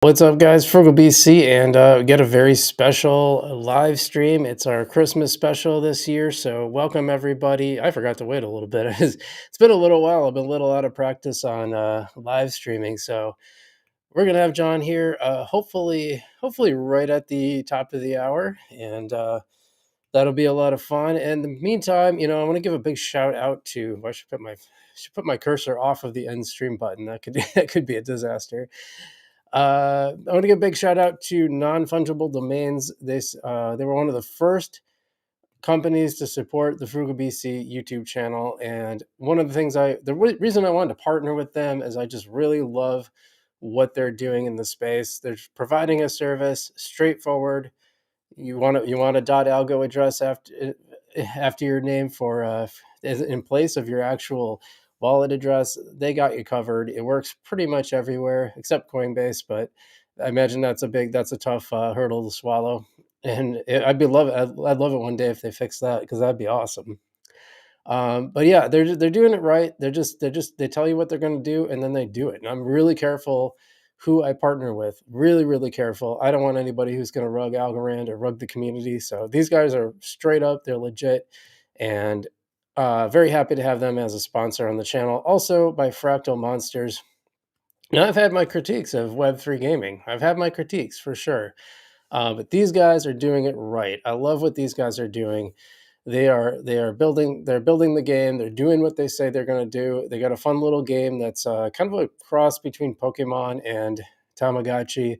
What's up, guys? Frugal BC, and we get a very special live stream. It's our Christmas special this year, so welcome everybody. I forgot to wait a little bit. It's been a little while. I've been a little out of practice on live streaming, so we're gonna have John here. Hopefully, right at the top of the hour, and that'll be a lot of fun. And in the meantime, I want to give a big shout out to. I should put my cursor off of the end stream button. That could that could be a disaster. I want to give a big shout out to non-fungible domains. They were one of the first companies to support the Frugal BC YouTube channel, and one of the things reason I wanted to partner with them is I just really love what they're doing in the space. They're providing a service, straightforward. You want a .algo address after your name for in place of your actual wallet address. They got you covered. It works pretty much everywhere except Coinbase, but I imagine that's a tough hurdle to swallow. And I'd love it one day if they fix that, because that'd be awesome. But yeah, they're doing it right. They tell you what they're going to do, and then they do it. And I'm really careful who I partner with. Really, really careful. I don't want anybody who's going to rug Algorand or rug the community. So these guys are straight up. They're legit, and very happy to have them as a sponsor on the channel. Also by Fractal Monsters. Now, I've had my critiques of Web3 gaming. I've had my critiques for sure. But these guys are doing it right. I love what these guys are doing. They're building the game. They're doing what they say they're going to do. They got a fun little game that's kind of a cross between Pokemon and Tamagotchi,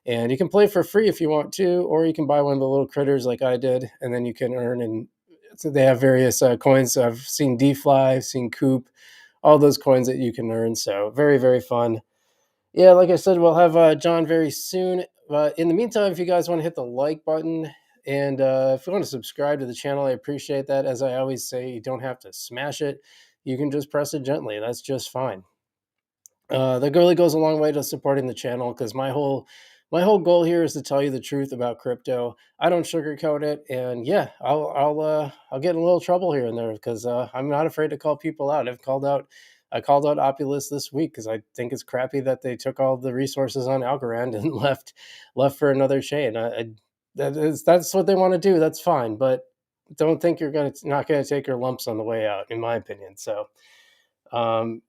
and you can play for free if you want to, or you can buy one of the little critters like I did, and then you can earn. And so they have various coins. So I've seen D-Fly, I've seen Coop, all those coins that you can earn. So very, very fun. Yeah, like I said, we'll have John very soon. But in the meantime, if you guys want to hit the like button, and if you want to subscribe to the channel, I appreciate that. As I always say, you don't have to smash it. You can just press it gently. That's just fine. That really goes a long way to supporting the channel, because my whole goal here is to tell you the truth about crypto. I don't sugarcoat it, and yeah, I'll get in a little trouble here and there, because I'm not afraid to call people out. I called out Opulus this week because I think it's crappy that they took all the resources on Algorand and left for another chain. That's what they want to do. That's fine, but don't think you're not gonna take your lumps on the way out, in my opinion. So. Um,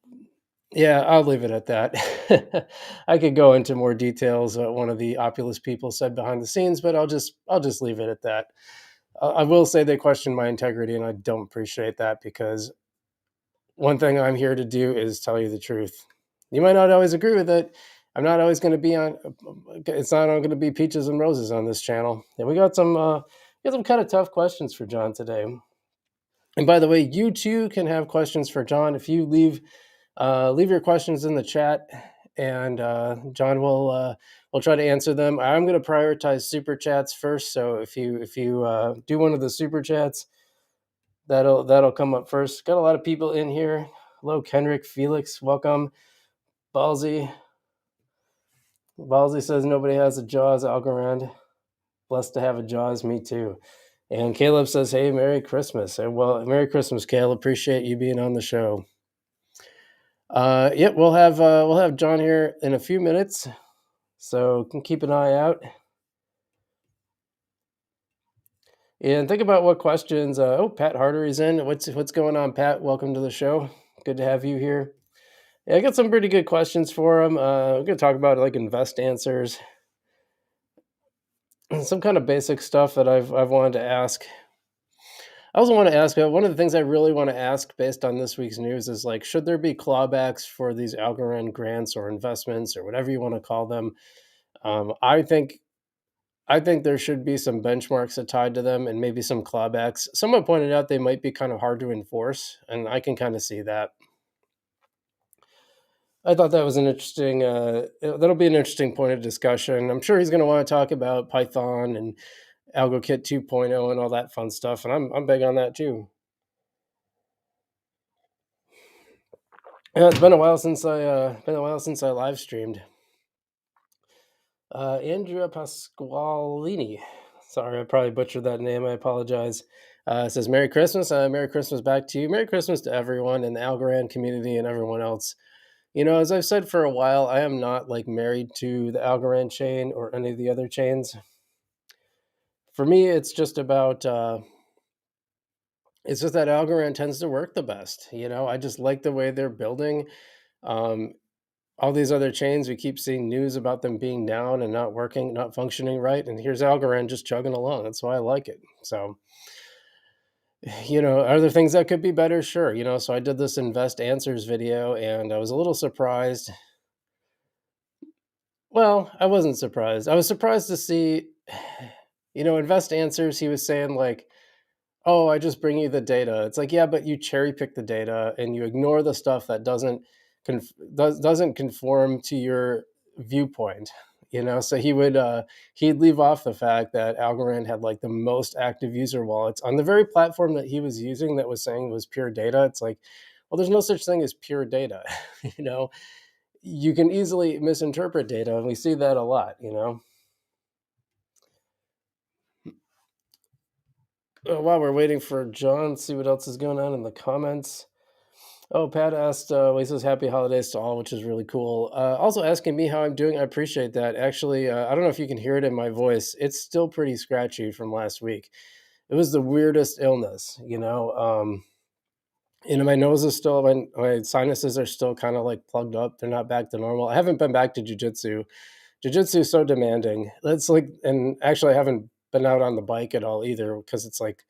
yeah, I'll leave it at that. I could go into more details what one of the Opulus people said behind the scenes, but I'll just leave it at that. I will say they questioned my integrity, and I don't appreciate that, because one thing I'm here to do is tell you the truth. You might not always agree with it. I'm not always going to be on. It's not going to be peaches and roses on this channel. And we got some kind of tough questions for John today. And by the way, you too can have questions for John if you leave your questions in the chat, and John will try to answer them. I'm going to prioritize super chats first, so if you do one of the super chats, that'll come up first. Got a lot of people in here. Hello, Kenrick, Felix, welcome. Ballsy says nobody has a Jaws. Algorand, blessed to have a Jaws. Me too. And Caleb says, "Hey, Merry Christmas." And well, Merry Christmas, Caleb. Appreciate you being on the show. Yep, we'll have John here in a few minutes, so can keep an eye out. And think about what questions. Pat Hardery's in. What's going on, Pat? Welcome to the show. Good to have you here. Yeah, I got some pretty good questions for him. We're gonna talk about like invest answers, some kind of basic stuff that I've wanted to ask. I also want to ask, one of the things I really want to ask based on this week's news is, like, should there be clawbacks for these Algorand grants or investments or whatever you want to call them? I think there should be some benchmarks tied to them, and maybe some clawbacks. Someone pointed out they might be kind of hard to enforce, and I can kind of see that. I thought that was an interesting. That'll be an interesting point of discussion. I'm sure he's going to want to talk about Python and AlgoKit 2.0 and all that fun stuff, and I'm big on that too. Yeah, it's been a while since I live streamed. Andrea Pasqualini. Sorry, I probably butchered that name. I apologize. Says Merry Christmas. Merry Christmas back to you. Merry Christmas to everyone in the Algorand community and everyone else. As I've said for a while, I am not like married to the Algorand chain or any of the other chains. For me, it's just that Algorand tends to work the best. I just like the way they're building. Um, all these other chains, we keep seeing news about them being down and not working, not functioning right. And here's Algorand just chugging along. That's why I like it. So, are there things that could be better? Sure. So I did this Invest Answers video and I was a little surprised. Well, I wasn't surprised. I was surprised to see, Invest Answers, he was saying, like, oh, I just bring you the data. It's like, yeah, but you cherry pick the data and you ignore the stuff that doesn't conform to your viewpoint. So he'd leave off the fact that Algorand had like the most active user wallets on the very platform that he was using that was saying was pure data. It's like, well, there's no such thing as pure data. you know, you can easily misinterpret data, and we see that a lot. While we're waiting for John, see what else is going on in the comments. Oh, Pat asked, well, he says happy holidays to all, which is really cool. Also asking me how I'm doing. I appreciate that. Actually, I don't know if you can hear it in my voice. It's still pretty scratchy from last week. It was the weirdest illness. My nose is still, my sinuses are still kind of like plugged up. They're not back to normal. I haven't been back to jujitsu. Jujitsu is so demanding. That's like, and actually, I haven't been out on the bike at all either because it's like,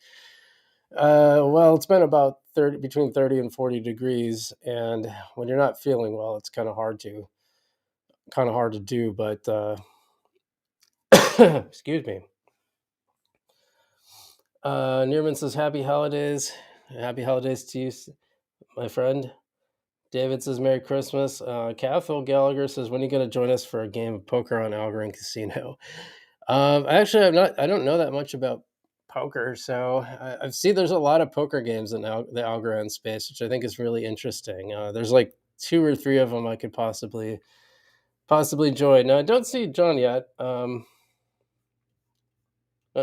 well, it's been about 30, between 30 and 40 degrees, and when you're not feeling well, it's kind of hard to do. But excuse me. Nearman says, happy holidays to you, my friend. David says, Merry Christmas. Cathal Gallagher says, when are you going to join us for a game of poker on Algorand Casino? Actually, I don't know that much about poker, so I've seen there's a lot of poker games in the Algorand space, which I think is really interesting. There's like two or three of them I could possibly join. Now I don't see John yet. Not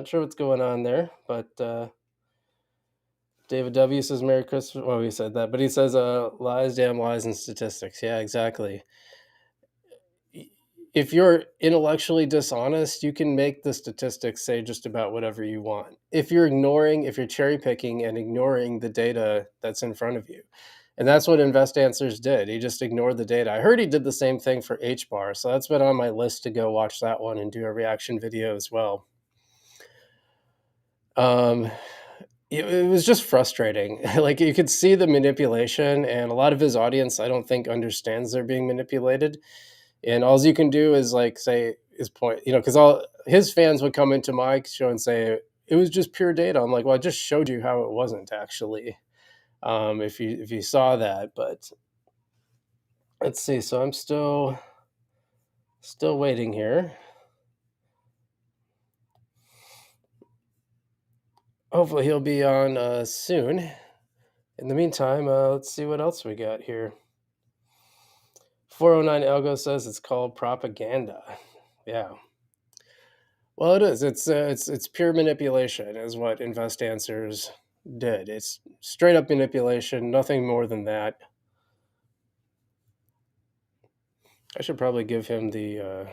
sure what's going on there, but David W says Merry Christmas. Well, he said that, but he says lies, damn lies, and statistics. Yeah, exactly. If you're intellectually dishonest, you can make the statistics say just about whatever you want. If you're cherry picking and ignoring the data that's in front of you. And that's what Invest Answers did. He just ignored the data. I heard he did the same thing for HBAR. So that's been on my list to go watch that one and do a reaction video as well. It was just frustrating. Like you could see the manipulation, and a lot of his audience, I don't think, understands they're being manipulated. And all you can do is like say his point, because all his fans would come into my show and say it was just pure data. I'm like, well, I just showed you how it wasn't actually. If you saw that, but let's see. So I'm still waiting here. Hopefully he'll be on soon. In the meantime, let's see what else we got here. 409 Algo says it's called propaganda. Yeah. Well, it is. It's pure manipulation, is what Invest Answers did. It's straight up manipulation, nothing more than that. I should probably give him the.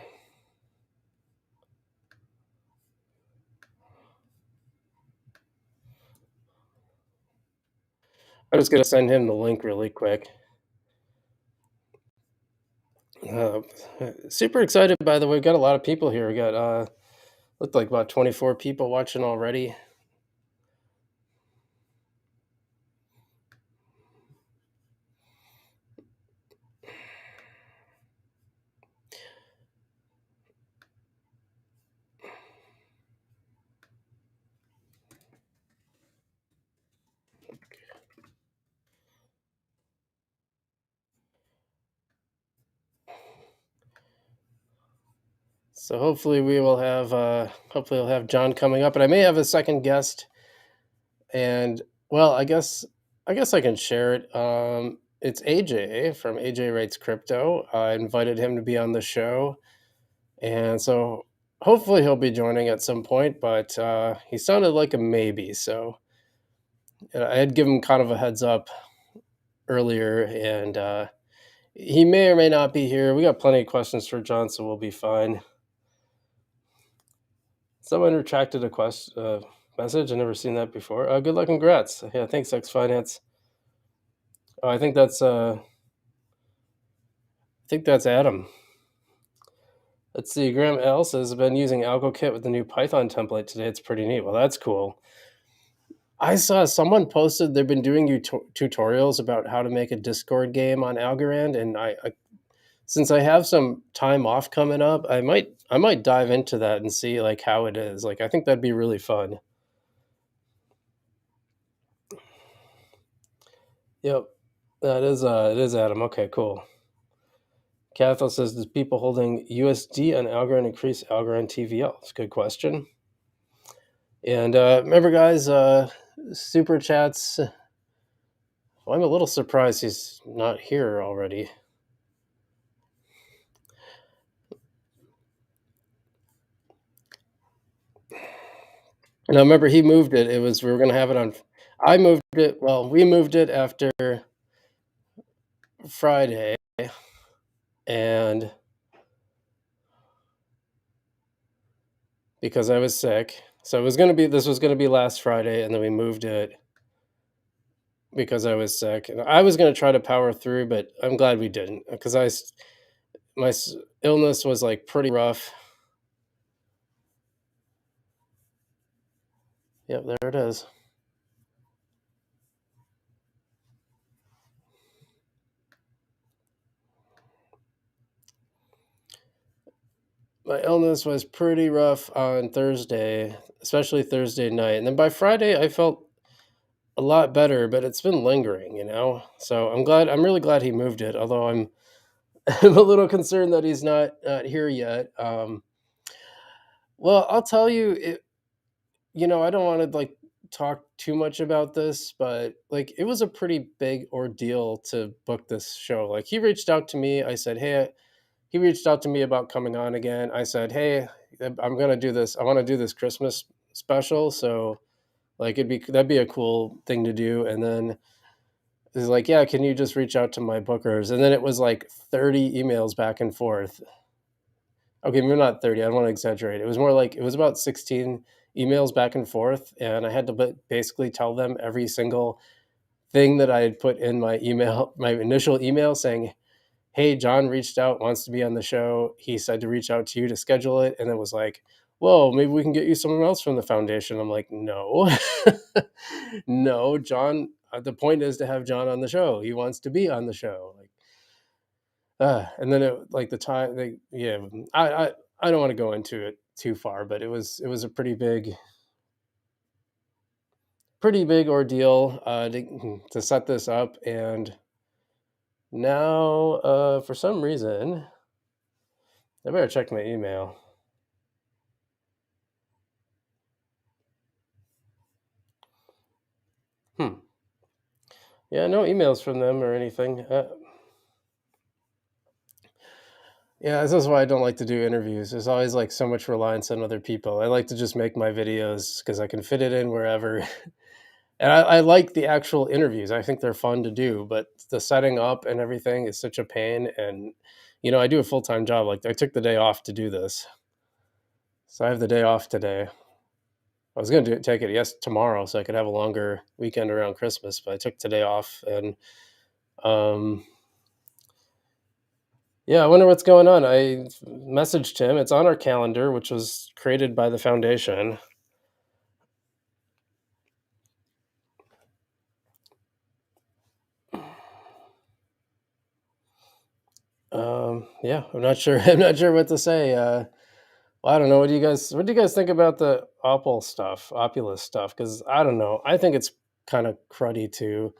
I'm just gonna send him the link really quick. Uh, Super excited, by the way. We've got a lot of people here. We got looked like about 24 people watching already. So hopefully we'll have John coming up, and I may have a second guest. And well, I guess I can share it. It's AJ from AJ Rates Crypto. I invited him to be on the show, and so hopefully he'll be joining at some point. But he sounded like a maybe, so I had given him kind of a heads up earlier, and He may or may not be here. We got plenty of questions for John, so we'll be fine. Someone retracted a message. I've never seen that before. Good luck, congrats. Yeah, thanks, X Finance. Oh, I think that's Adam. Let's see. Graham L says, I've been using AlgoKit with the new Python template today. It's pretty neat. Well, that's cool. I saw someone posted they've been doing tutorials about how to make a Discord game on Algorand, and since I have some time off coming up, I might dive into that and see like how it is. Like I think that'd be really fun. Yep, that is it is Adam. Okay, cool. Cathal says, does people holding USD on Algorand increase Algorand TVL? It's a good question. And remember, guys, super chats. Well, I'm a little surprised he's not here already. Now, remember, he moved it. We were going to have it on. I moved it. Well, we moved it after Friday, and because I was sick, so this was going to be last Friday, and then we moved it because I was sick, and I was going to try to power through, but I'm glad we didn't because my illness was like pretty rough. Yep, there it is. My illness was pretty rough on Thursday, especially Thursday night. And then by Friday, I felt a lot better, but it's been lingering, you know? So I'm really glad he moved it, although I'm a little concerned that he's not here yet. Well, I'll tell you, I don't want to like talk too much about this, but like it was a pretty big ordeal to book this show. Like he reached out to me. I said, hey, he reached out to me about coming on again. I said, hey, I'm gonna do this. I want to do this Christmas special, so like that'd be a cool thing to do. And then he's like, yeah, can you just reach out to my bookers? And then it was like 30 emails back and forth. Okay, maybe not 30. I don't want to exaggerate. It was more like it was about 16 emails back and forth, and I had to basically tell them every single thing that I had put in my email, my initial email saying, hey, John reached out, wants to be on the show. He said to reach out to you to schedule it. And it was like, whoa, maybe we can get you someone else from the foundation. I'm like, no, no, John. The point is to have John on the show. He wants to be on the show. Like, and then it like the time, yeah, I don't want to go into it too far, but it was a pretty big ordeal to set this up. And now, for some reason, I better check my email. Yeah, no emails from them or anything. Yeah, this is why I don't like to do interviews. There's always like so much reliance on other people. I like to just make my videos because I can fit it in wherever. And I like the actual interviews. I think they're fun to do, but the setting up and everything is such a pain. And, I do a full-time job. Like I took the day off to do this. So I have the day off today. I was going to take it tomorrow so I could have a longer weekend around Christmas, but I took today off and yeah, I wonder what's going on. I messaged him. It's on our calendar, which was created by the foundation. Yeah, I'm not sure. I'm not sure what to say. Well, I don't know. What do you guys think about the Opulus stuff? Because I don't know. I think it's kind of cruddy to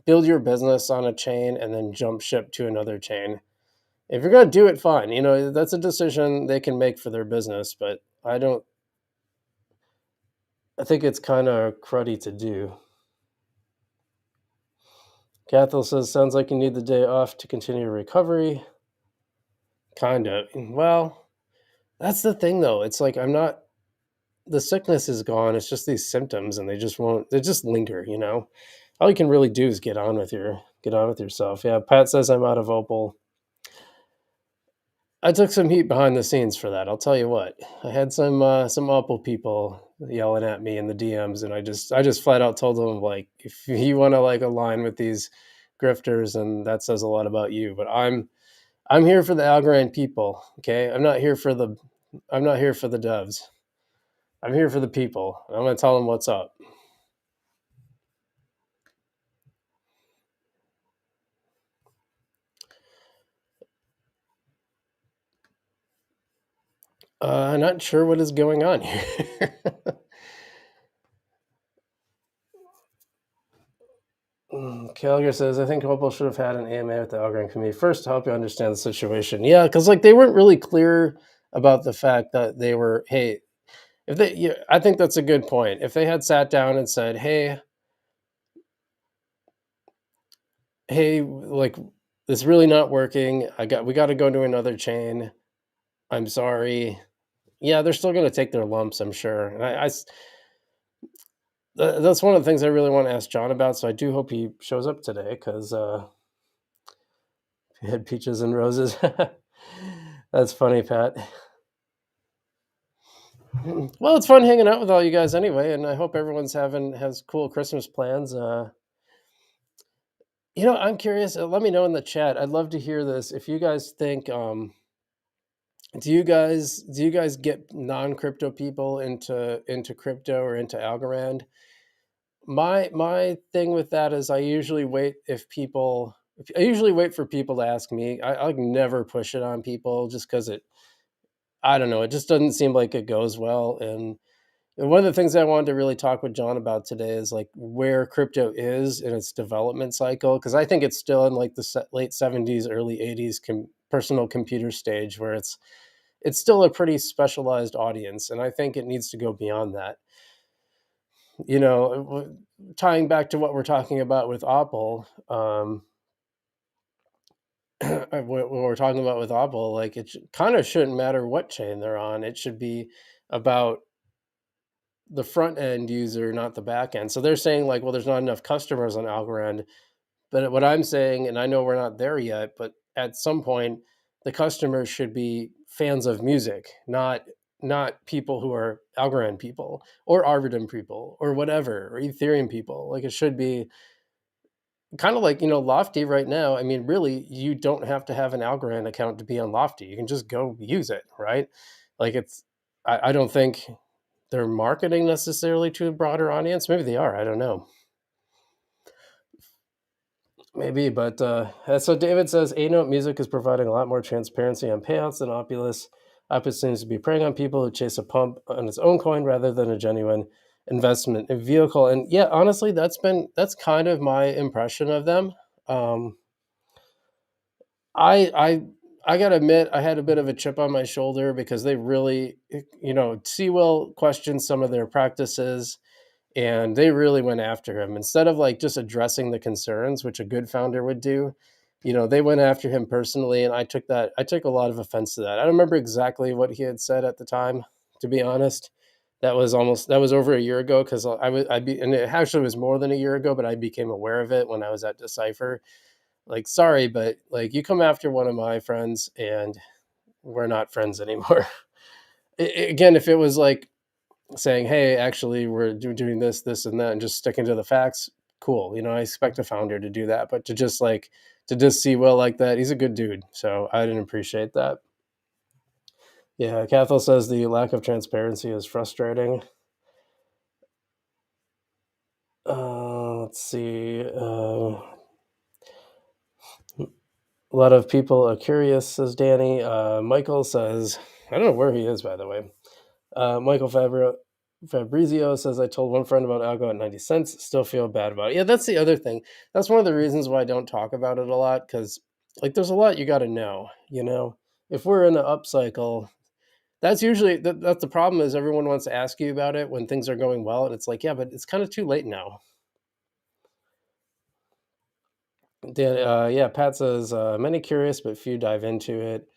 build your business on a chain and then jump ship to another chain. If you're gonna do it, fine. That's a decision they can make for their business. But I don't. I think it's kind of cruddy to do. Cathal says, sounds like you need the day off to continue recovery. Kind of. Well, that's the thing, though. It's like the sickness is gone. It's just these symptoms, and they just linger, All you can really do is get on with your get on with yourself. Yeah, Pat says I'm out of Opal. I took some heat behind the scenes for that. I'll tell you what. I had some Opal people yelling at me in the DMs, and I just flat out told them, like, if you want to like align with these grifters, and that says a lot about you. But I'm here for the Algorand people. Okay, I'm not here for the devs. I'm here for the people. I'm going to tell them what's up. I'm not sure what is going on here. Calgary says, I think Opal should have had an AMA with the Algorand committee first to help you understand the situation. Yeah, because like they weren't really clear about the fact that they were, hey, if they, yeah, I think that's a good point. If they had sat down and said, hey, like it's really not working. We got to go to another chain. I'm sorry. Yeah, they're still going to take their lumps, I'm sure. And that's one of the things I really want to ask John about. So I do hope he shows up today because he had peaches and roses. That's funny, Pat. Well, it's fun hanging out with all you guys anyway, and I hope everyone's has cool Christmas plans. I'm curious. Let me know in the chat. I'd love to hear this. If you guys think, do you guys get non-crypto people into crypto or into Algorand? My thing with that is I usually wait I usually wait for people to ask me. I never push it on people just because I don't know, it just doesn't seem like it goes well. And one of the things I wanted to really talk with John about today is like where crypto is in its development cycle, because I think it's still in like the late 70s, early 80s personal computer stage where it's still a pretty specialized audience, and I think it needs to go beyond that. Tying back to what we're talking about with Opal, what we're talking about with Opal, like it kind of shouldn't matter what chain they're on. It should be about the front end user, not the back end. So they're saying like, well, there's not enough customers on Algorand. But what I'm saying, and I know we're not there yet, but at some point, the customers should be fans of music, not people who are Algorand people or Arbitrum people or whatever, or Ethereum people. Like it should be kind of like, Lofty right now. I mean, really, you don't have to have an Algorand account to be on Lofty. You can just go use it, right? Like I don't think they're marketing necessarily to a broader audience. Maybe they are. I don't know. Maybe, but so David says A-Note Music is providing a lot more transparency on payouts than Opulus. Opulus seems to be preying on people who chase a pump on its own coin rather than a genuine investment in vehicle. And yeah, honestly, that's kind of my impression of them. Um, I I I gotta admit, I had a bit of a chip on my shoulder because they really, Sewell questioned some of their practices, and they really went after him instead of like just addressing the concerns, which a good founder would do. They went after him personally, and I took a lot of offense to that. I don't remember exactly what he had said at the time, to be honest. That was over a year ago, because and it actually was more than a year ago, but I became aware of it when I was at Decipher. Like, sorry, but like you come after one of my friends, and we're not friends anymore. Again, if it was like saying, hey, actually, we're doing this, and that, and just sticking to the facts, cool. I expect a founder to do that, but to just see Will like that, he's a good dude. So I didn't appreciate that. Yeah, Cathal says the lack of transparency is frustrating. Let's see. A lot of people are curious, says Danny. Michael says, I don't know where he is, by the way. Michael Fabrizio says, I told one friend about Algo at 90 cents, still feel bad about it. Yeah, that's the other thing. That's one of the reasons why I don't talk about it a lot, because like there's a lot you got to know. If we're in an upcycle, that's usually that's the problem, is everyone wants to ask you about it when things are going well, and it's like, yeah, but it's kind of too late now. Yeah, Pat says, many curious, but few dive into it.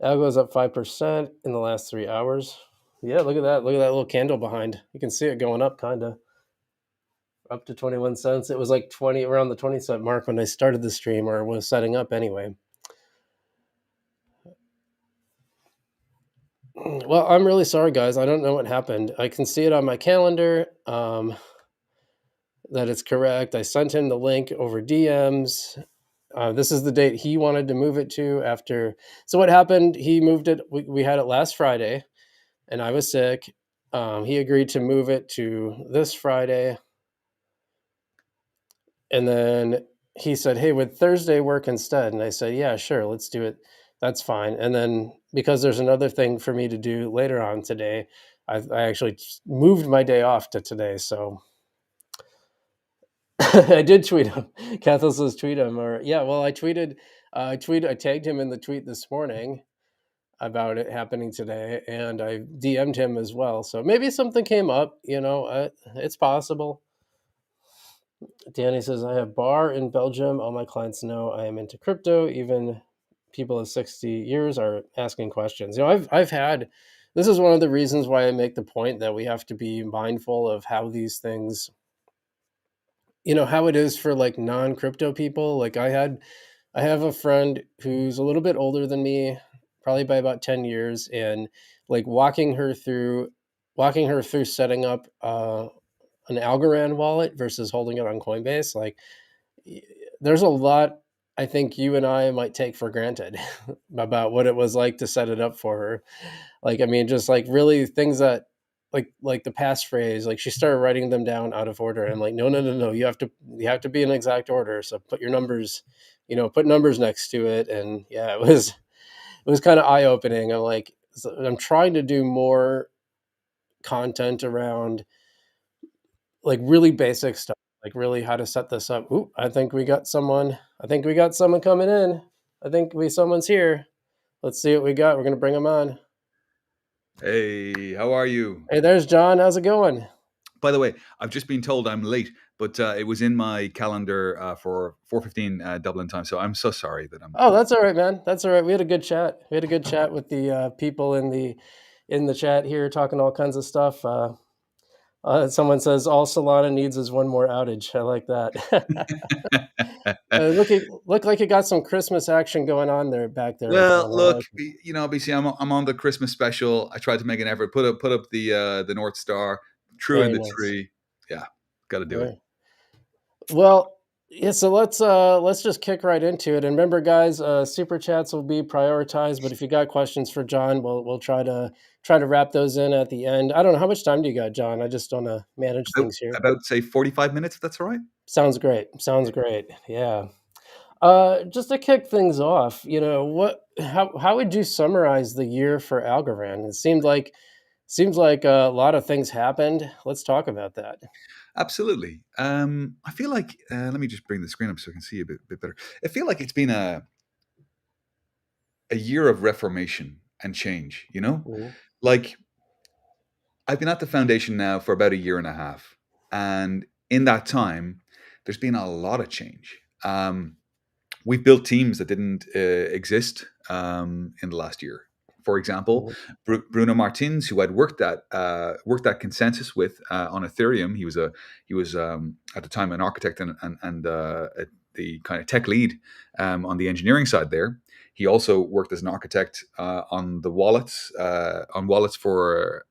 Algo's up 5% in the last 3 hours. Yeah, look at that. Look at that little candle behind. You can see it going up, kind of. up to 21 cents. It was like 20 around the 20 cent mark when I started the stream or was setting up anyway. Well, I'm really sorry, guys. I don't know what happened. I can see it on my calendar that it's correct. I sent him the link over DMs. This is the date he wanted to move it to after. So what happened? He moved it. We had it last Friday, and I was sick. He agreed to move it to this Friday, and then he said, "Hey, would Thursday work instead?" And I said, "Yeah, sure, let's do it. That's fine." And then because there's another thing for me to do later on today, I actually moved my day off to today. So I did tweet him. Cathal says tweet him, or yeah. Well, I tweeted. I tagged him in the tweet this morning about it happening today, and I DM'd him as well. So maybe something came up. It's possible. Danny says, I have bar in Belgium. All my clients know I am into crypto. Even people of 60 years are asking questions. I've had, this is one of the reasons why I make the point that we have to be mindful of how these things, how it is for like non-crypto people. Like I have a friend who's a little bit older than me, probably by about 10 years, and like walking her through setting up an Algorand wallet versus holding it on Coinbase, like there's a lot I think you and I might take for granted about what it was like to set it up for her. Like, I mean, just like really things that like the passphrase, like she started writing them down out of order. And I'm like, no, no, no, no, you have to be in exact order. So put your numbers, put numbers next to it. And yeah, it was kind of eye opening. I'm trying to do more content around like really basic stuff, like really how to set this up. Ooh, I think we got someone. I think we got someone coming in. Someone's here. Let's see what we got. We're gonna bring them on. Hey, how are you? Hey, there's John. How's it going? By the way, I've just been told I'm late, but it was in my calendar for 4:15 Dublin time. So I'm so sorry that I'm Oh, late. that's all right, man. That's all right. We had a good chat. We had a good chat with the people in the chat here, talking all kinds of stuff. Someone says all Solana needs is one more outage. I like that. Look like you got some Christmas action going on there back there in Well, Toronto. I look, like it. BC, I'm on the Christmas special. I tried to make an effort, put up the North Star, true in Very the nice. tree. Yeah, got to do it. Very well. Yeah, so let's just kick right into it. And remember, guys, super chats will be prioritized. But if you got questions for John, we'll try to wrap those in at the end. I don't know how much time do you got, John. I just want to manage About things here. about say 45 minutes, if that's all right. Sounds great. Sounds great. Yeah. Just to kick things off, how would you summarize the year for Algorand? It seems like a lot of things happened. Let's talk about that. Absolutely. I feel like let me just bring the screen up so I can see a bit better. I feel like it's been a year of reformation and change. Mhm, Like I've been at the foundation now for about a year and a half, and in that time, there's been a lot of change. We've built teams that didn't exist in the last year. For example, mhm, Bruno Martins, who I'd worked at Consensus with on Ethereum, he was at the time an architect and the kind of tech lead on the engineering side there. He also worked as an architect on the wallets for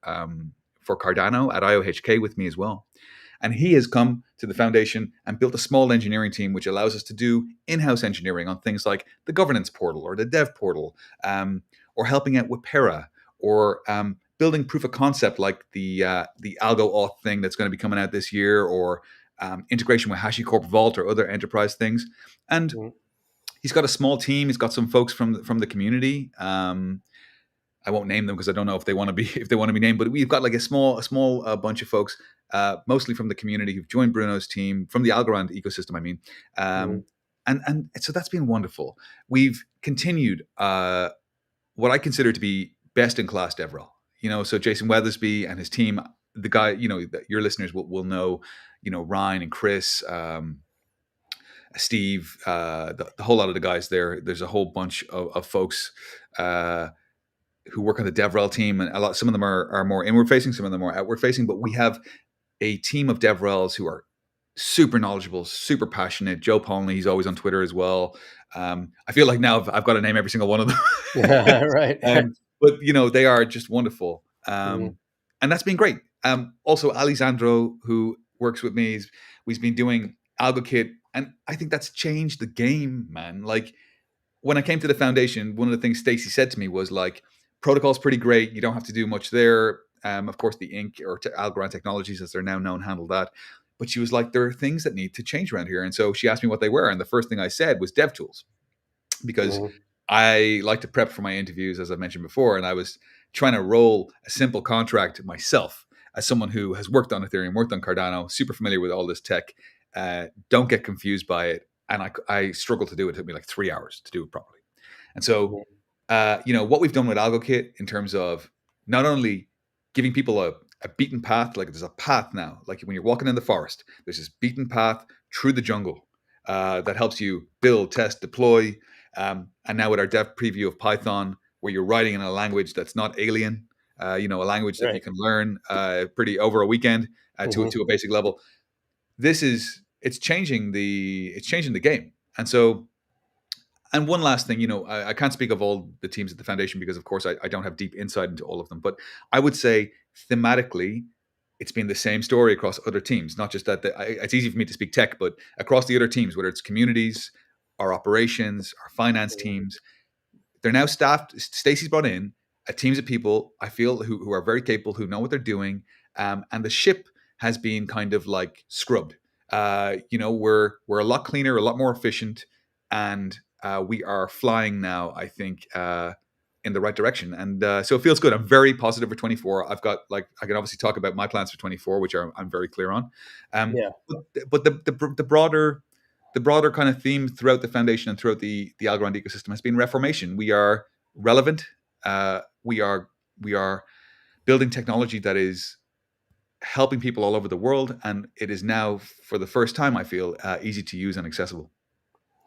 Cardano at IOHK with me as well. And he has come to the foundation and built a small engineering team, which allows us to do in-house engineering on things like the governance portal or the dev portal, or helping out with Para, or building proof of concept like the Algo Auth thing that's going to be coming out this year, or integration with HashiCorp Vault or other enterprise things. And mhm, he's got a small team. He's got some folks from the community. I won't name them because I don't know if they want to be if they want to be named. But we've got like a small bunch of folks, mostly from the community, who've joined Bruno's team from the Algorand ecosystem. I mean, mhm, um, and so that's been wonderful. We've continued what I consider to be best in class DevRel. So Jason Weathersby and his team, the guy, that your listeners will know, Ryan and Chris. Steve, the whole lot of the guys there. There's a whole bunch of folks who work on the DevRel team, and some of them are more inward facing, some of them are outward facing. But we have a team of DevRels who are super knowledgeable, super passionate. Joe Polney, he's always on Twitter as well. I feel like now I've got to name every single one of them. Right. But they are just wonderful, Mhm. and that's been great. Also, Alessandro, who works with me, we've been doing AlgoKit, and I think that's changed the game, man. Like when I came to the foundation, one of the things Stacy said to me was like, "Protocol's pretty great. You don't have to do much there. Of course, the Inc. or Algorand Technologies, as they're now known, handle that." But she was like, "There are things that need to change around here," and so she asked me what they were, and the first thing I said was Dev tools, because Mhm. I like to prep for my interviews, as I mentioned before, and I was trying to roll a simple contract myself as someone who has worked on Ethereum, worked on Cardano, super familiar with all this tech. Don't get confused by it, and I struggled to do it. It took me like 3 hours to do it properly. And so, Mhm. what we've done with AlgoKit in terms of not only giving people a beaten path, like there's a path now, like when you're walking in the forest, there's this beaten path through the jungle that helps you build, test, deploy. And now with our dev preview of Python, where you're writing in a language that's not alien, a language that you Right. can learn pretty over a weekend Mhm. to a basic level. It's changing the game. And so, and one last thing, I can't speak of all the teams at the foundation because, of course, I don't have deep insight into all of them. But I would say thematically, it's been the same story across other teams. Not just that it's easy for me to speak tech, but across the other teams, whether it's communities, our operations, our finance Mhm. teams, they're now staffed. Stacey's brought in a teams of people I feel who are very capable, who know what they're doing, and the ship has been kind of like scrubbed. We're a lot cleaner, a lot more efficient, and we are flying now. I think in the right direction, and so it feels good. I'm very positive for 24. I've got I can obviously talk about my plans for 24, which I'm very clear on. Yeah. But the broader kind of theme throughout the foundation and throughout the Algorand ecosystem has been reformation. We are relevant. We are building technology that is helping people all over the world, and it is now, for the first time, I feel easy to use and accessible.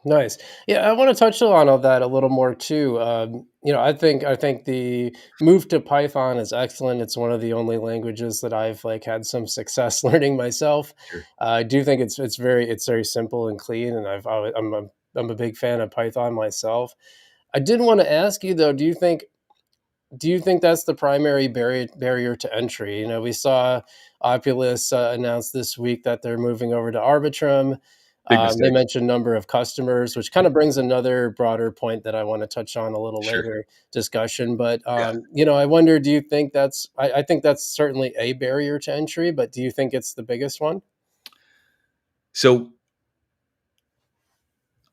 Nice. Yeah, I want to touch on all that a little more too. I think the move to Python is excellent. It's one of the only languages that I've like had some success learning myself. Sure. I do think it's very simple and clean, and I'm a big fan of Python myself. I did want to ask you though, do you think that's the primary barrier to entry? We saw Oculus announce this week that they're moving over to Arbitrum. Big They mistake. mentioned number of customers, which kind of brings another broader point that I want to touch on a little Sure. later discussion. But Yeah. I wonder, do you think I think that's certainly a barrier to entry, but do you think it's the biggest one? So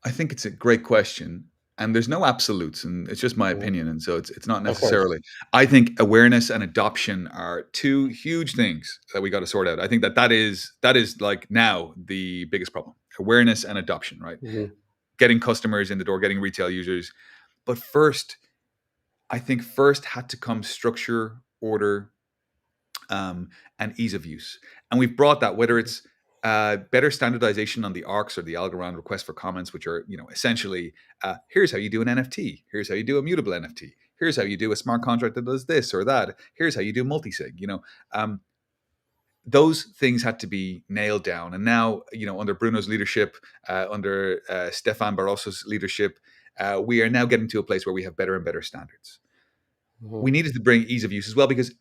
I think it's a great question, and there's no absolutes, and it's just my Mhm. opinion, and so it's not Of course. necessarily. I think awareness and adoption are two huge things that we got to sort out. I think that is like now the biggest problem: awareness and adoption, right? Mhm. Getting customers in the door, getting retail users. But first, I think first had to come structure, order, and ease of use. And we've brought that, whether it's better standardization on the ARCs or the Algorand request for comments, which are essentially here's how you do an NFT, here's how you do a mutable NFT, here's how you do a smart contract that does this or that, here's how you do multisig. Those things had to be nailed down, and now under Bruno's leadership, under Stefan Barroso's leadership, we are now getting to a place where we have better and better standards. Mhm. We needed to bring ease of use as well because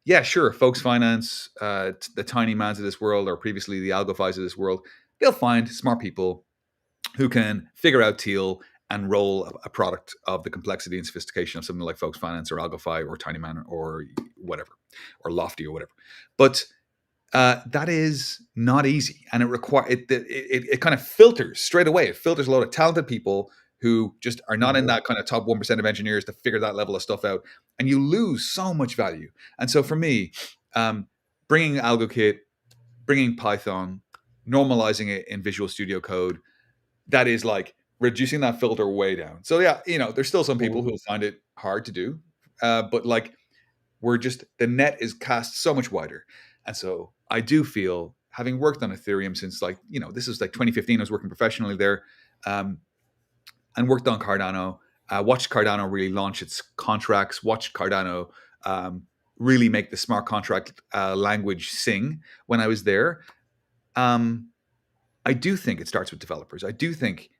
yeah, sure, folks finance, the tiny mans of this world, or previously the algofis of this world, they'll find smart people who can figure out teal and roll a product of the complexity and sophistication of something like folks finance or algofi or tiny man or whatever, or lofty or whatever. But that is not easy, and it kind of filters straight away. It filters a lot of talented people who just are not in Mhm. that kind of top 1% of engineers to figure that level of stuff out, and you lose so much value. And so for me, bringing AlgoKit, bringing Python, normalizing it in Visual Studio Code, that is like reducing that filter way down. So yeah, there's still some people Mhm. who will find it hard to do, but like the net is cast so much wider. And so I do feel, having worked on Ethereum since this is like 2015, I was working professionally there, um, and worked on Cardano, watched Cardano really launch its contracts, watched Cardano really make the smart contract language sing when I was there. Um, I do think it starts with developers. I do think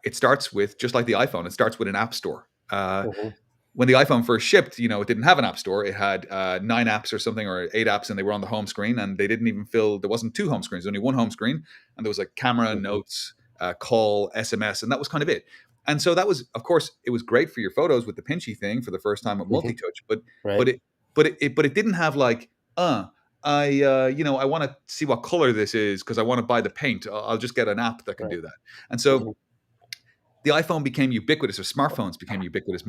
it starts with, just like the iPhone, it starts with an app store. Mhm. When the iPhone first shipped, it didn't have an app store. It had 9 apps or something, or 8 apps, and they were on the home screen. And they didn't even fill. There wasn't two home screens, only one home screen, and there was like camera, Mhm. notes, call, SMS, and that was kind of it. And so that was, of course, it was great for your photos with the pinchy thing for the first time with Mhm. multi-touch, but Right. but it but it didn't have like I want to see what color this is because I want to buy the paint. I'll just get an app that can Right. do that. And so Mhm. the iPhone became ubiquitous, or smartphones became ubiquitous,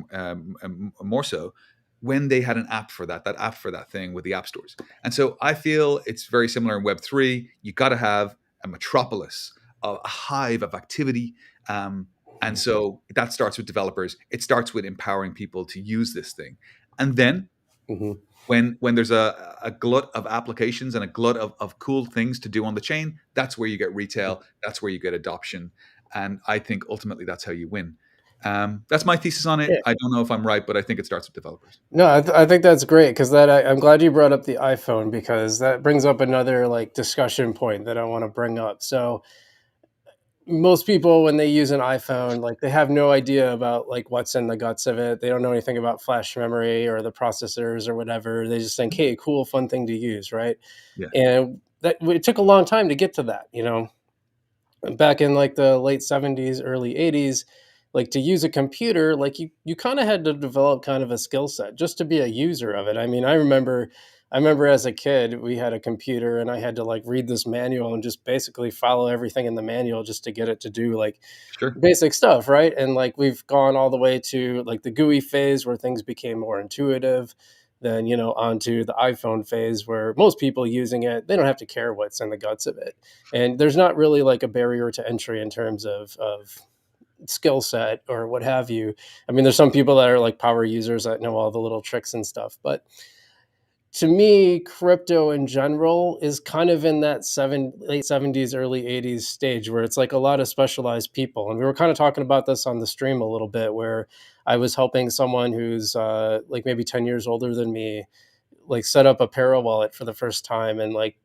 more so when they had an app for that app for that thing with the app stores. And so I feel it's very similar in Web3. You got to have a metropolis, a hive of activity. And Mhm. so that starts with developers. It starts with empowering people to use this thing. And then Mhm. when there's a glut of applications and a glut of cool things to do on the chain, that's where you get Mhm. retail, that's where you get adoption, and I think ultimately that's how you win. That's my thesis on it. Yeah. I don't know if I'm right, but I think it starts with developers. No, I think that's great because I'm glad you brought up the iPhone because that brings up another like discussion point that I want to bring up. So most people when they use an iPhone, like they have no idea about like what's in the guts of it. They don't know anything about flash memory or the processors or whatever. They just think, hey, cool, fun thing to use, right? Yeah, And that it took a long time to get to that, back in like the late 70s, early 80s, like to use a computer, like you kind of had to develop kind of a skill set just to be a user of it. I mean, I remember as a kid we had a computer and I had to like read this manual and just basically follow everything in the manual just to get it to do like sure. basic stuff, right? And like we've gone all the way to like the GUI phase where things became more intuitive, then onto the iPhone phase where most people using it, they don't have to care what's in the guts of it. And there's not really like a barrier to entry in terms of skill set or what have you. I mean, there's some people that are like power users that know all the little tricks and stuff, but to me, crypto in general is kind of in that late 70s, early 80s stage where it's like a lot of specialized people. And we were kind of talking about this on the stream a little bit, where I was helping someone who's like maybe 10 years older than me, like set up a para wallet for the first time. And like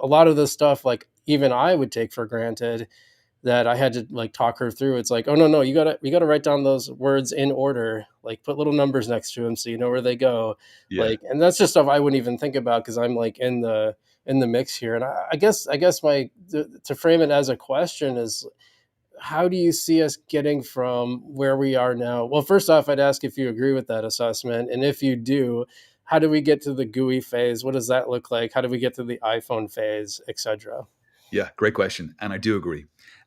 a lot of this stuff, like even I would take for granted that I had to like talk her through. It's like, oh no, no, you gotta write down those words in order, like put little numbers next to them so you know where they go. Yeah, Like, and that's just stuff I wouldn't even think about because I'm like in the mix here. And I guess my to frame it as a question is, how do you see us getting from where we are now? Well, first off, I'd ask if you agree with that assessment, and if you do, how do we get to the GUI phase? What does that look like? How do we get to the iPhone phase, etc.? yeah, great question, and I do agree.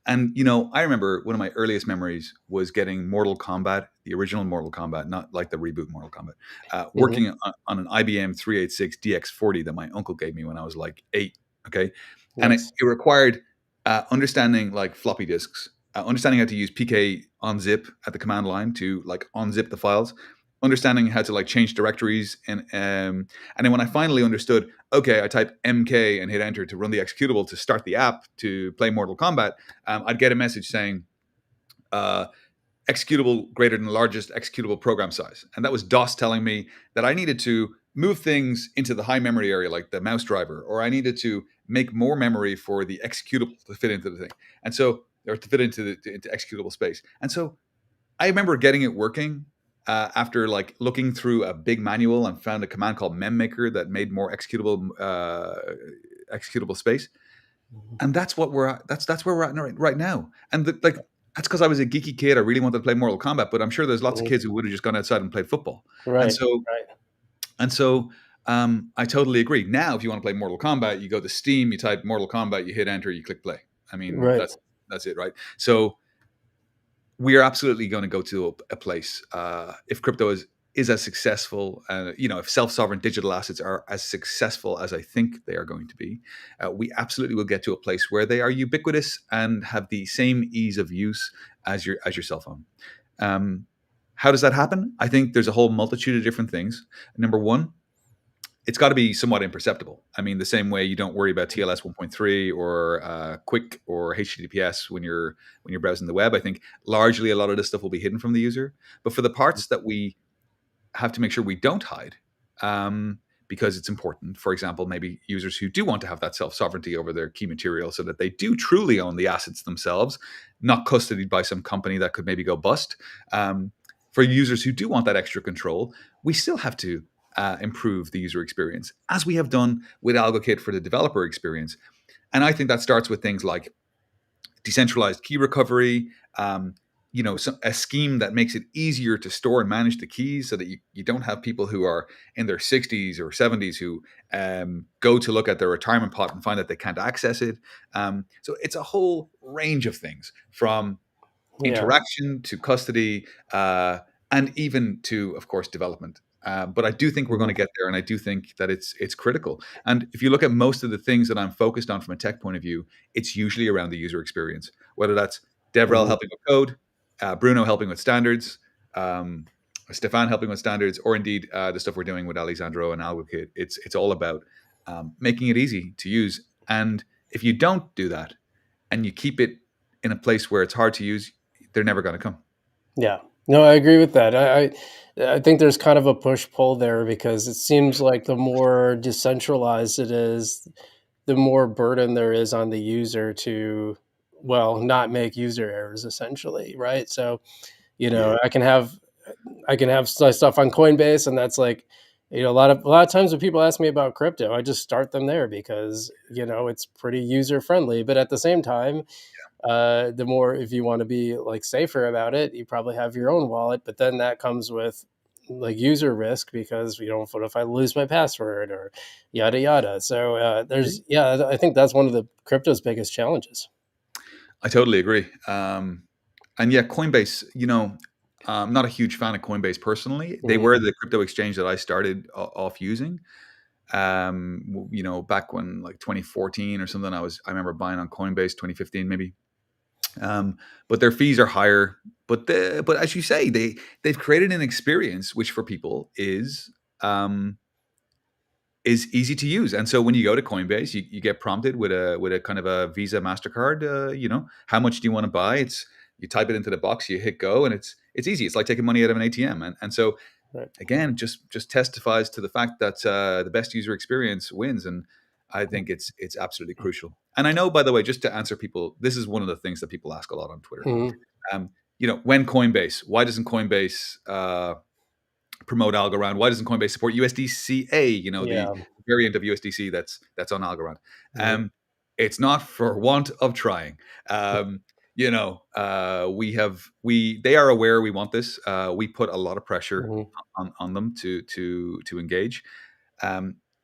And I remember one of my earliest memories was getting Mortal Kombat, the original Mortal Kombat, not like the reboot Mortal Kombat, Hmm. working on an IBM 386 DX40 that my uncle gave me when I was like 8. Okay, and it, Nice. it required understanding like floppy disks, understanding how to use PK unzip at the command line to like unzip the files, understanding how to like change directories, and then when I finally understood, okay, I type MK and hit enter to run the executable to start the app to play Mortal Kombat, I'd get a message saying uh, executable greater than the largest executable program size. And that was DOS telling me that I needed to move things into the high memory area, like the mouse driver, or I needed to make more memory for the executable to fit into the thing. And so, or to fit into executable space. And so I remember getting it working after like looking through a big manual and found a command called memmaker that made more executable space. Mhm. And that's what we're at. That's where we're at right now. And like that's because I was a geeky kid. I really wanted to play Mortal Kombat, but I'm sure there's lots of Mhm. kids who would have just gone outside and played football. And Right, so right, and so I totally agree. Now, if you want to play Mortal Kombat, you go to Steam, you type Mortal Kombat, you hit enter, you click play. I mean, right. that's it, right? So we are absolutely going to go to a place if crypto is as successful, if self-sovereign digital assets are as successful as I think they are going to be, we absolutely will get to a place where they are ubiquitous and have the same ease of use as your cell phone. Um, how does that happen? I think there's a whole multitude of different things. Number one, it's got to be somewhat imperceptible. I mean, the same way you don't worry about TLS 1.3 or Quick or HTTPS when you're browsing the web. I think largely a lot of this stuff will be hidden from the user. But for the parts that we have to make sure we don't hide, um, because it's important. For example, maybe users who do want to have that self-sovereignty over their key material so that they do truly own the assets themselves, not custodied by some company that could maybe go bust. For users who do want that extra control, we still have to improve the user experience, as we have done with AlgoKit for the developer experience. And I think that starts with things like decentralized key recovery, a scheme that makes it easier to store and manage the keys so that you don't have people who are in their 60s or 70s who go to look at their retirement pot and find that they can't access it. So it's a whole range of things, from Yeah. interaction to custody, and even to, of course, development. But I do think we're going to Mhm. get there, and I do think that it's critical. And if you look at most of the things that I'm focused on from a tech point of view, it's usually around the user experience, whether that's Devrel Mhm. helping with code, Bruno helping with standards, um, Stefan helping with standards, or indeed the stuff we're doing with Alessandro and AlgoKit. It's all about making it easy to use. And if you don't do that, and you keep it in a place where it's hard to use, they're never going to come. Yeah. No, I agree with that. I think there's kind of a push pull there because it seems like the more decentralized it is, the more burden there is on the user to, well, not make user errors essentially, right? So, Yeah. I can have stuff on Coinbase, and that's like, a lot of times when people ask me about crypto, I just start them there because it's pretty user friendly. But at the same time, the more, if you want to be like safer about it, you probably have your own wallet, but then that comes with like user risk because what if I lose my password or yada yada. So I think that's one of the crypto's biggest challenges. I totally agree. And yeah, Coinbase, I'm not a huge fan of Coinbase personally. They Hmm. were the crypto exchange that I started off using. Back when, like, 2014 or something, I remember buying on Coinbase, 2015 maybe. Um, but their fees are higher. But as you say, they've created an experience which for people um, is easy to use. And so when you go to Coinbase, you get prompted with a kind of a Visa Mastercard. How much do you want to buy? You type it into the box, you hit go, and it's easy. It's like taking money out of an ATM. And so Right. again, just testifies to the fact that the best user experience wins. And I think it's absolutely crucial. And I know, by the way, just to answer people, this is one of the things that people ask a lot on Twitter. Hmm. When Coinbase, why doesn't Coinbase promote Algorand? Why doesn't Coinbase support USDCA? The Yeah. variant of USDC that's on Algorand. Hmm. Um, it's not for want of trying. They are aware we want this. We put a lot of pressure Hmm. on them to engage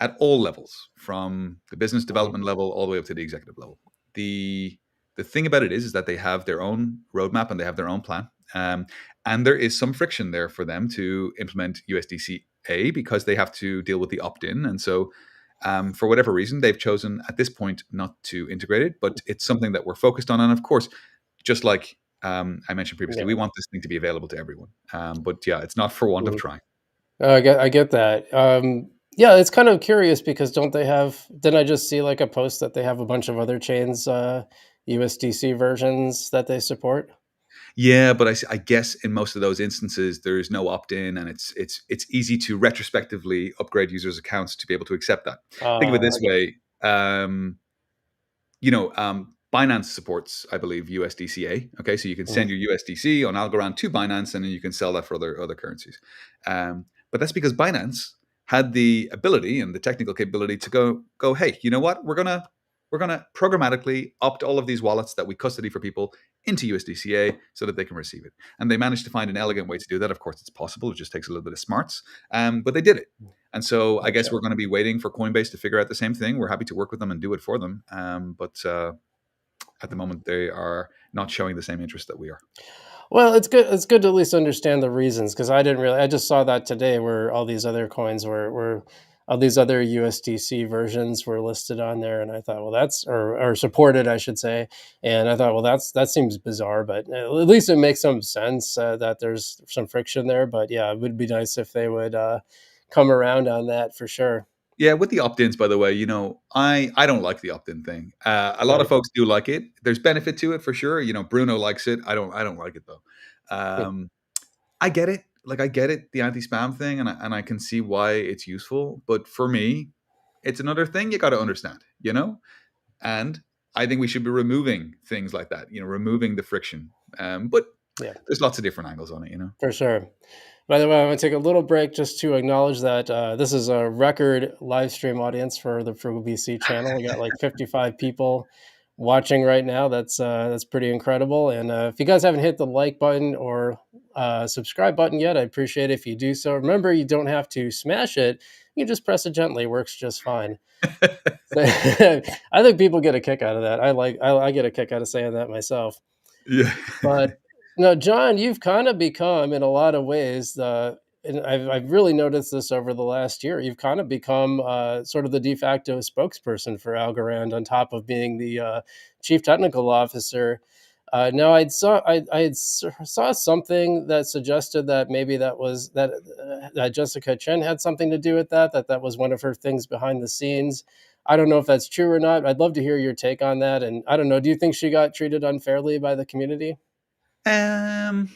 at all levels, from the business Hmm. development level all the way up to the executive level. The the thing about it is that they have their own roadmap and they have their own plan. And there is some friction there for them to implement USDCA because they have to deal with the opt-in. And so, for whatever reason, they've chosen at this point not to integrate it. But it's something that we're focused on. And of course, just like I mentioned previously, Yeah. we want this thing to be available to everyone. But yeah, it's not for want of Mhm. trying. I get that. Yeah, it's kind of curious because don't they have? Didn't I just see like a post that they have a bunch of other chains USDC versions that they support? Yeah, but I guess in most of those instances, there's no opt-in, and it's easy to retrospectively upgrade users' accounts to be able to accept that. Think of it this I get. way: Binance supports, I believe, USDCA. Okay, so you can Mhm. send your USDC on Algorand to Binance, and then you can sell that for other currencies. But that's because Binance had the ability and the technical capability to go. Hey, you know what? We're gonna programmatically opt all of these wallets that we custody for people into USDCA so that they can receive it. And they managed to find an elegant way to do that. Of course, it's possible. It just takes a little bit of smarts, but they did it. And so I guess Gotcha. we're going to be waiting for Coinbase to figure out the same thing. We're happy to work with them and do it for them. But at the moment, they are not showing the same interest that we are. Well, it's good. It's good to at least understand the reasons because I didn't really. I just saw that today where all these other coins were all these other USDC versions were listed on there, and I thought, well, that's or supported, I should say. And I thought, well, that seems bizarre, but at least it makes some sense that there's some friction there. But yeah, it would be nice if they would come around on that for sure. Yeah, with the opt-ins, by the way, I don't like the opt-in thing. A lot of Right. folks do like it. There's benefit to it for sure. Bruno likes it. I don't like it though. Hmm. I get it. like I get it, the anti-spam thing, and I can see why it's useful. But for me, it's another thing you got to understand, And I think we should be removing things like that, removing the friction. But Yeah, there's lots of different angles on it. for sure. By the way, I'm going to take a little break just to acknowledge that this is a record live stream audience for the Frugal BC channel. We got like 55 people watching right now. That's pretty incredible. And if you guys haven't hit the like button or subscribe button yet, I appreciate it if you do so. Remember, you don't have to smash it. You can just press it gently. It works just fine. So, I think people get a kick out of that. I get a kick out of saying that myself. Yeah. But no, John, you've kind of become, in a lot of ways, and I've really noticed this over the last year. You've kind of become sort of the de facto spokesperson for Algorand, on top of being the chief technical officer. Now, saw something that suggested that maybe that Jessica Chen had something to do with that. That was one of her things behind the scenes. I don't know if that's true or not. I'd love to hear your take on that. And I don't know. Do you think she got treated unfairly by the community? um,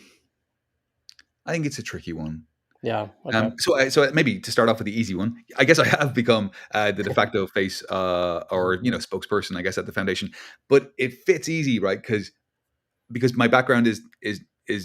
I think it's a tricky one. Yeah. Okay. So maybe to start off with the easy one, I guess I have become the de facto face or spokesperson, I guess, at the foundation. But it fits easy, right? Because my background is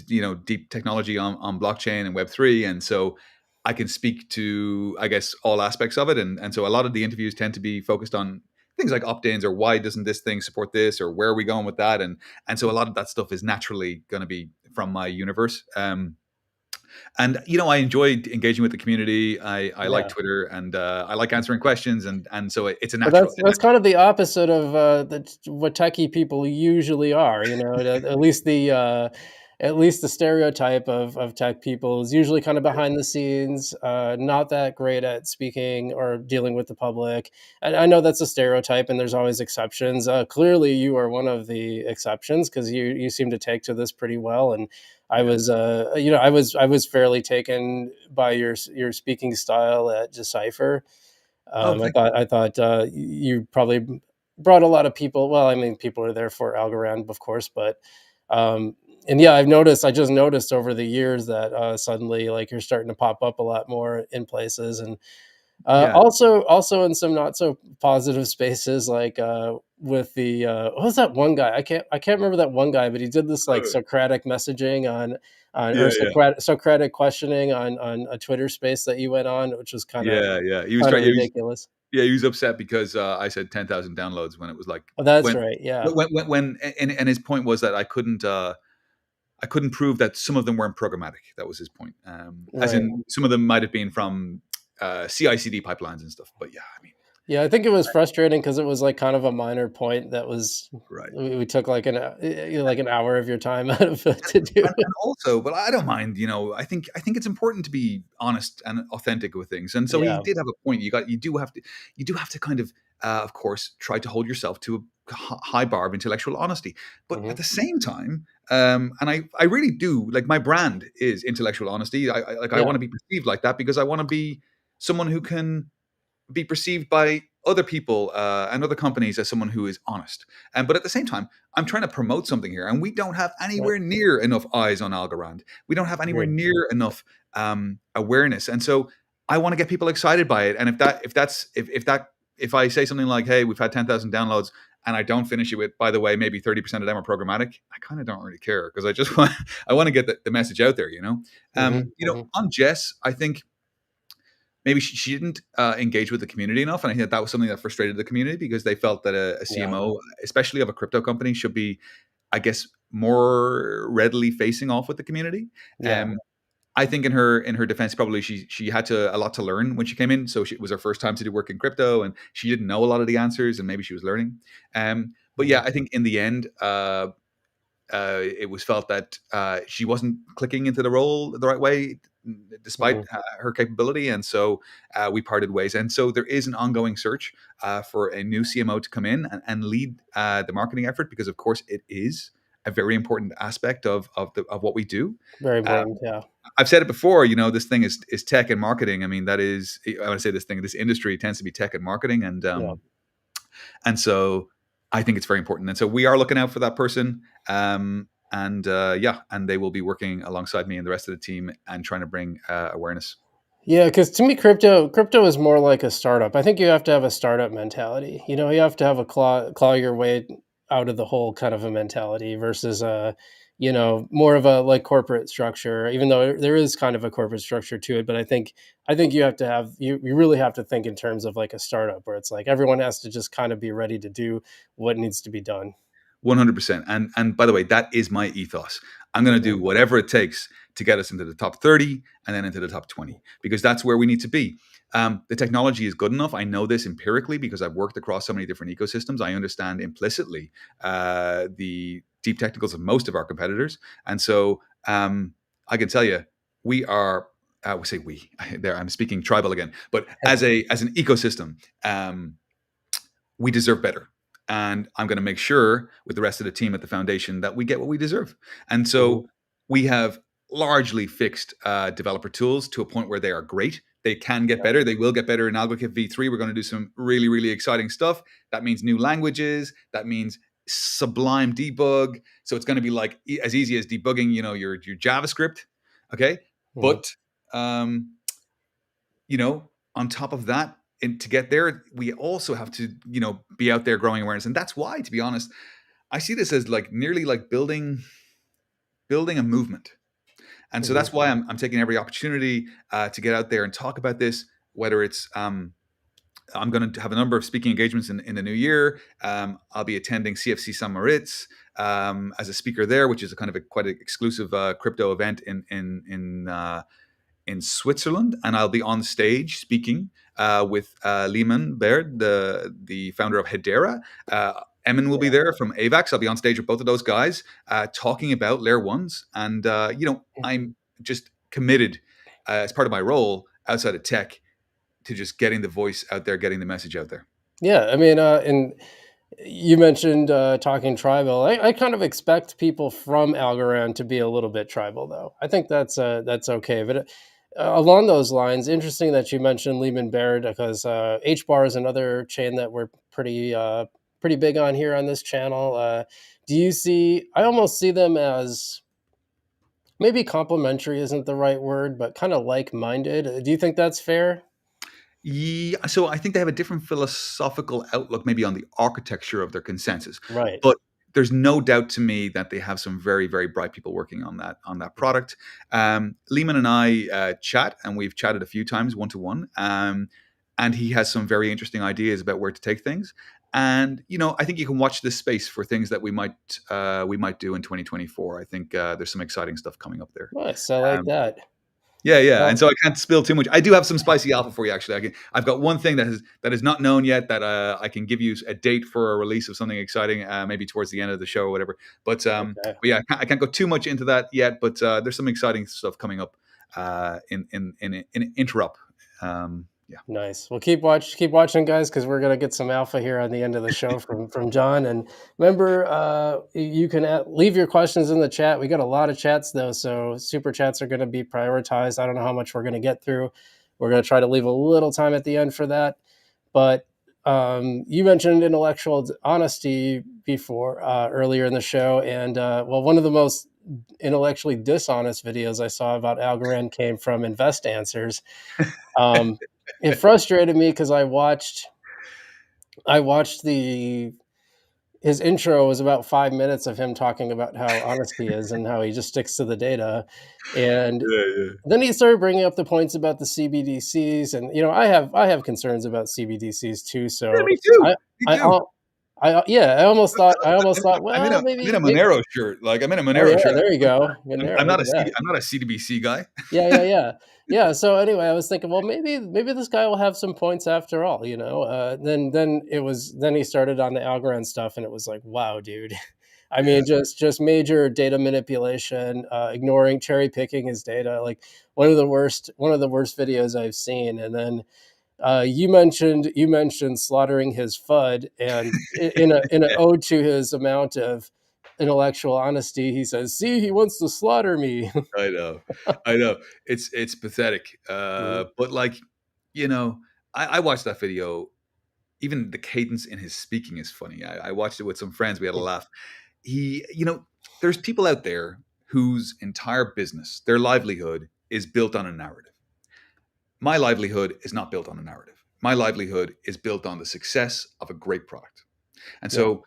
deep technology on blockchain and Web3, and so I can speak to, I guess, all aspects of it, and so a lot of the interviews tend to be focused on things like opt-ins, or why doesn't this thing support this, or where are we going with that, and so a lot of that stuff is naturally going to be from my universe. And I enjoyed engaging with the community. I like Yeah. Twitter, and I like answering questions, and so it's a But natural. that's kind of the opposite of what techie people usually are. At least the stereotype of tech people is usually kind of behind the scenes, not that great at speaking or dealing with the public. And I know that's a stereotype, and there's always exceptions. Clearly, you are one of the exceptions, because you seem to take to this pretty well. And I Yeah. was, I was fairly taken by your speaking style at Decipher. Oh, thank you. I thought you probably brought a lot of people. Well, I mean, people are there for Algorand, of course, but um, and yeah, I just noticed over the years that suddenly, like, you're starting to pop up a lot more in places, and Yeah. also in some not so positive spaces, like with the what was that one guy? I can't remember that one guy, but he did this like Oh, Socratic messaging on or yeah. Yeah. Socratic questioning on a Twitter space that you went on, which was Yeah. Yeah. He was kind of trying. ridiculous. Yeah, he was upset because I said 10,000 downloads when it was like Oh, that's when right. Yeah. and his point was that I couldn't prove that some of them weren't programmatic. That was his point. As Right. in some of them might have been from CI/CD pipelines and stuff. But yeah, I mean, Yeah, I think it was frustrating because it was like kind of a minor point that was right. we took like an hour of your time out of it to do. And also, but I don't mind. I think it's important to be honest and authentic with things. And so he Yeah. did have a point. You do have to kind of course, try to hold yourself to a high bar of intellectual honesty. But at Hmm. the same time, and I really do like, my brand is intellectual honesty. I Yeah. want to be perceived like that, because I want to be someone who can be perceived by other people and other companies as someone who is honest. But at the same time, I'm trying to promote something here, and we don't have Right. anywhere near enough eyes on Algorand. We don't have anywhere Agreed. near enough awareness, and so I want to get people excited by it. And if I say something like, "Hey, we've had 10,000 downloads," and I don't finish it with, "By the way, maybe 30% of them are programmatic," I kind of don't really care, because I just want to get the message out there. Hmm. Hmm. On Jess, I think maybe she didn't engage with the community enough, and I think that was something that frustrated the community, because they felt that a Yeah. CMO, especially of a crypto company, should be, I guess, more readily facing off with the community. Yeah. Um, I think in her defense, probably she had a lot to learn when she came in, so it was her first time to do work in crypto, and she didn't know a lot of the answers, and maybe she was learning. But Hmm. yeah, I think in the end, it was felt that she wasn't clicking into the role the right way, despite Hmm. her capability, and so we parted ways. And so there is an ongoing search for a new CMO to come in and lead the marketing effort, because of course it is a very important aspect of what we do. Very Uh, important. Yeah. I've said it before. This thing is tech and marketing. I mean, that is, I want to say, this industry tends to be tech and marketing, Yeah. and so I think it's very important. And so we are looking out for that person. and yeah, and they will be working alongside me and the rest of the team and trying to bring awareness. Yeah, because to me, crypto is more like a startup. I think you have to have a startup mentality. You know, you have to have a claw your way out of the hole kind of a mentality versus a, more of a like corporate structure. Even though there is kind of a corporate structure to it, but I think you have to have you really have to think in terms of like a startup where it's like everyone has to just kind of be ready to do what needs to be done. 100%. And by the way, that is my ethos. I'm going to Yeah. do whatever it takes to get us into the top 30 and then into the top 20 because that's where we need to be. The technology is good enough. I know this empirically because I've worked across so many different ecosystems. I understand implicitly the deep technicals of most of our competitors. And so I can tell you, we are, we say we, there, I'm speaking tribal again, but as an ecosystem, we deserve better. And I'm going to make sure with the rest of the team at the foundation that we get what we deserve. And Mhm. so we have largely fixed developer tools to a point where they are great. They can get Yeah. better. They will get better in Algorand V3. We're going to do some really, really exciting stuff. That means new languages. That means sublime debug. So it's going to be like as easy as debugging, your JavaScript. Okay. Mhm. But um, on top of that, and to get there, we also have to, be out there growing awareness. And that's why, to be honest, I see this as like nearly like building a movement. And so Mhm. that's why I'm taking every opportunity to get out there and talk about this, whether it's I'm going to have a number of speaking engagements in the new year. I'll be attending CFC San Moritz as a speaker there, which is a kind of quite an exclusive crypto event in Switzerland, and I'll be on stage speaking with Lehman Baird, the founder of Hedera. Emin will be Yeah. there from AVAX. I'll be on stage with both of those guys talking about layer ones, and I'm just committed as part of my role outside of tech to just getting the voice out there, getting the message out there. Yeah, I mean, and you mentioned talking tribal. I kind of expect people from Algorand to be a little bit tribal, though. I think that's okay. But along those lines, interesting that you mentioned Lehman Baird because HBAR is another chain that we're pretty big on here on this channel. Do you see? I almost see them as maybe complementary isn't the right word, but kind of like-minded. Do you think that's fair? Yeah, so I think they have a different philosophical outlook, maybe on the architecture of their consensus. Right. But there's no doubt to me that they have some very, very bright people working on that product. Lehman and I chat, and we've chatted a few times one to one. And he has some very interesting ideas about where to take things. And I think you can watch this space for things that we might do in 2024. I think there's some exciting stuff coming up there. Nice. I like Um, that. yeah, yeah, and Well, so I can't spill too much. I do have some spicy alpha for you, actually. I've got one thing that is not known yet that I can give you a date for a release of something exciting, maybe towards the end of the show or whatever. okay. But yeah, I can't go too much into that yet. But there's some exciting stuff coming up in Interrupt. Yeah, Nice. Well, keep watching, guys, because we're gonna get some alpha here on the end of the show from John. And remember, you can leave your questions in the chat. We got a lot of chats though, so super chats are going to be prioritized. I don't know how much we're going to get through. We're going to try to leave a little time at the end for that. But you mentioned intellectual honesty before earlier in the show, and well, one of the most intellectually dishonest videos I saw about Algorand came from Invest Answers. um, it frustrated me because I watched the his intro was about 5 minutes of him talking about how honest he is and how he just sticks to the data, and yeah, yeah. then he started bringing up the points about the CBDCs, and I have concerns about CBDCs too. Yeah, So me too. I Me I too. yeah, I almost thought, I'm in well, a maybe. Monero shirt. Like I'm in a Oh Monero yeah, shirt. there you go. Good I'm, there. I'm Look not at a C, that. I'm not a CDBC guy. Yeah, yeah, yeah, yeah. So anyway, I was thinking, well, maybe this guy will have some points after all, you know. Then he started on the Algorand stuff, and it was like, wow, dude. I Yeah, mean, just major data manipulation, ignoring, cherry picking his data, like one of the worst videos I've seen. And then you mentioned slaughtering his FUD, and in an ode to his amount of intellectual honesty, he says, "See, he wants to slaughter me." I know, I know. It's pathetic. Mhm. But like, you know, I watched that video. Even the cadence in his speaking is funny. I watched it with some friends. We had a laugh. there's people out there whose entire business, their livelihood, is built on a narrative. My livelihood is not built on a narrative. My livelihood is built on the success of a great product. And Yeah. so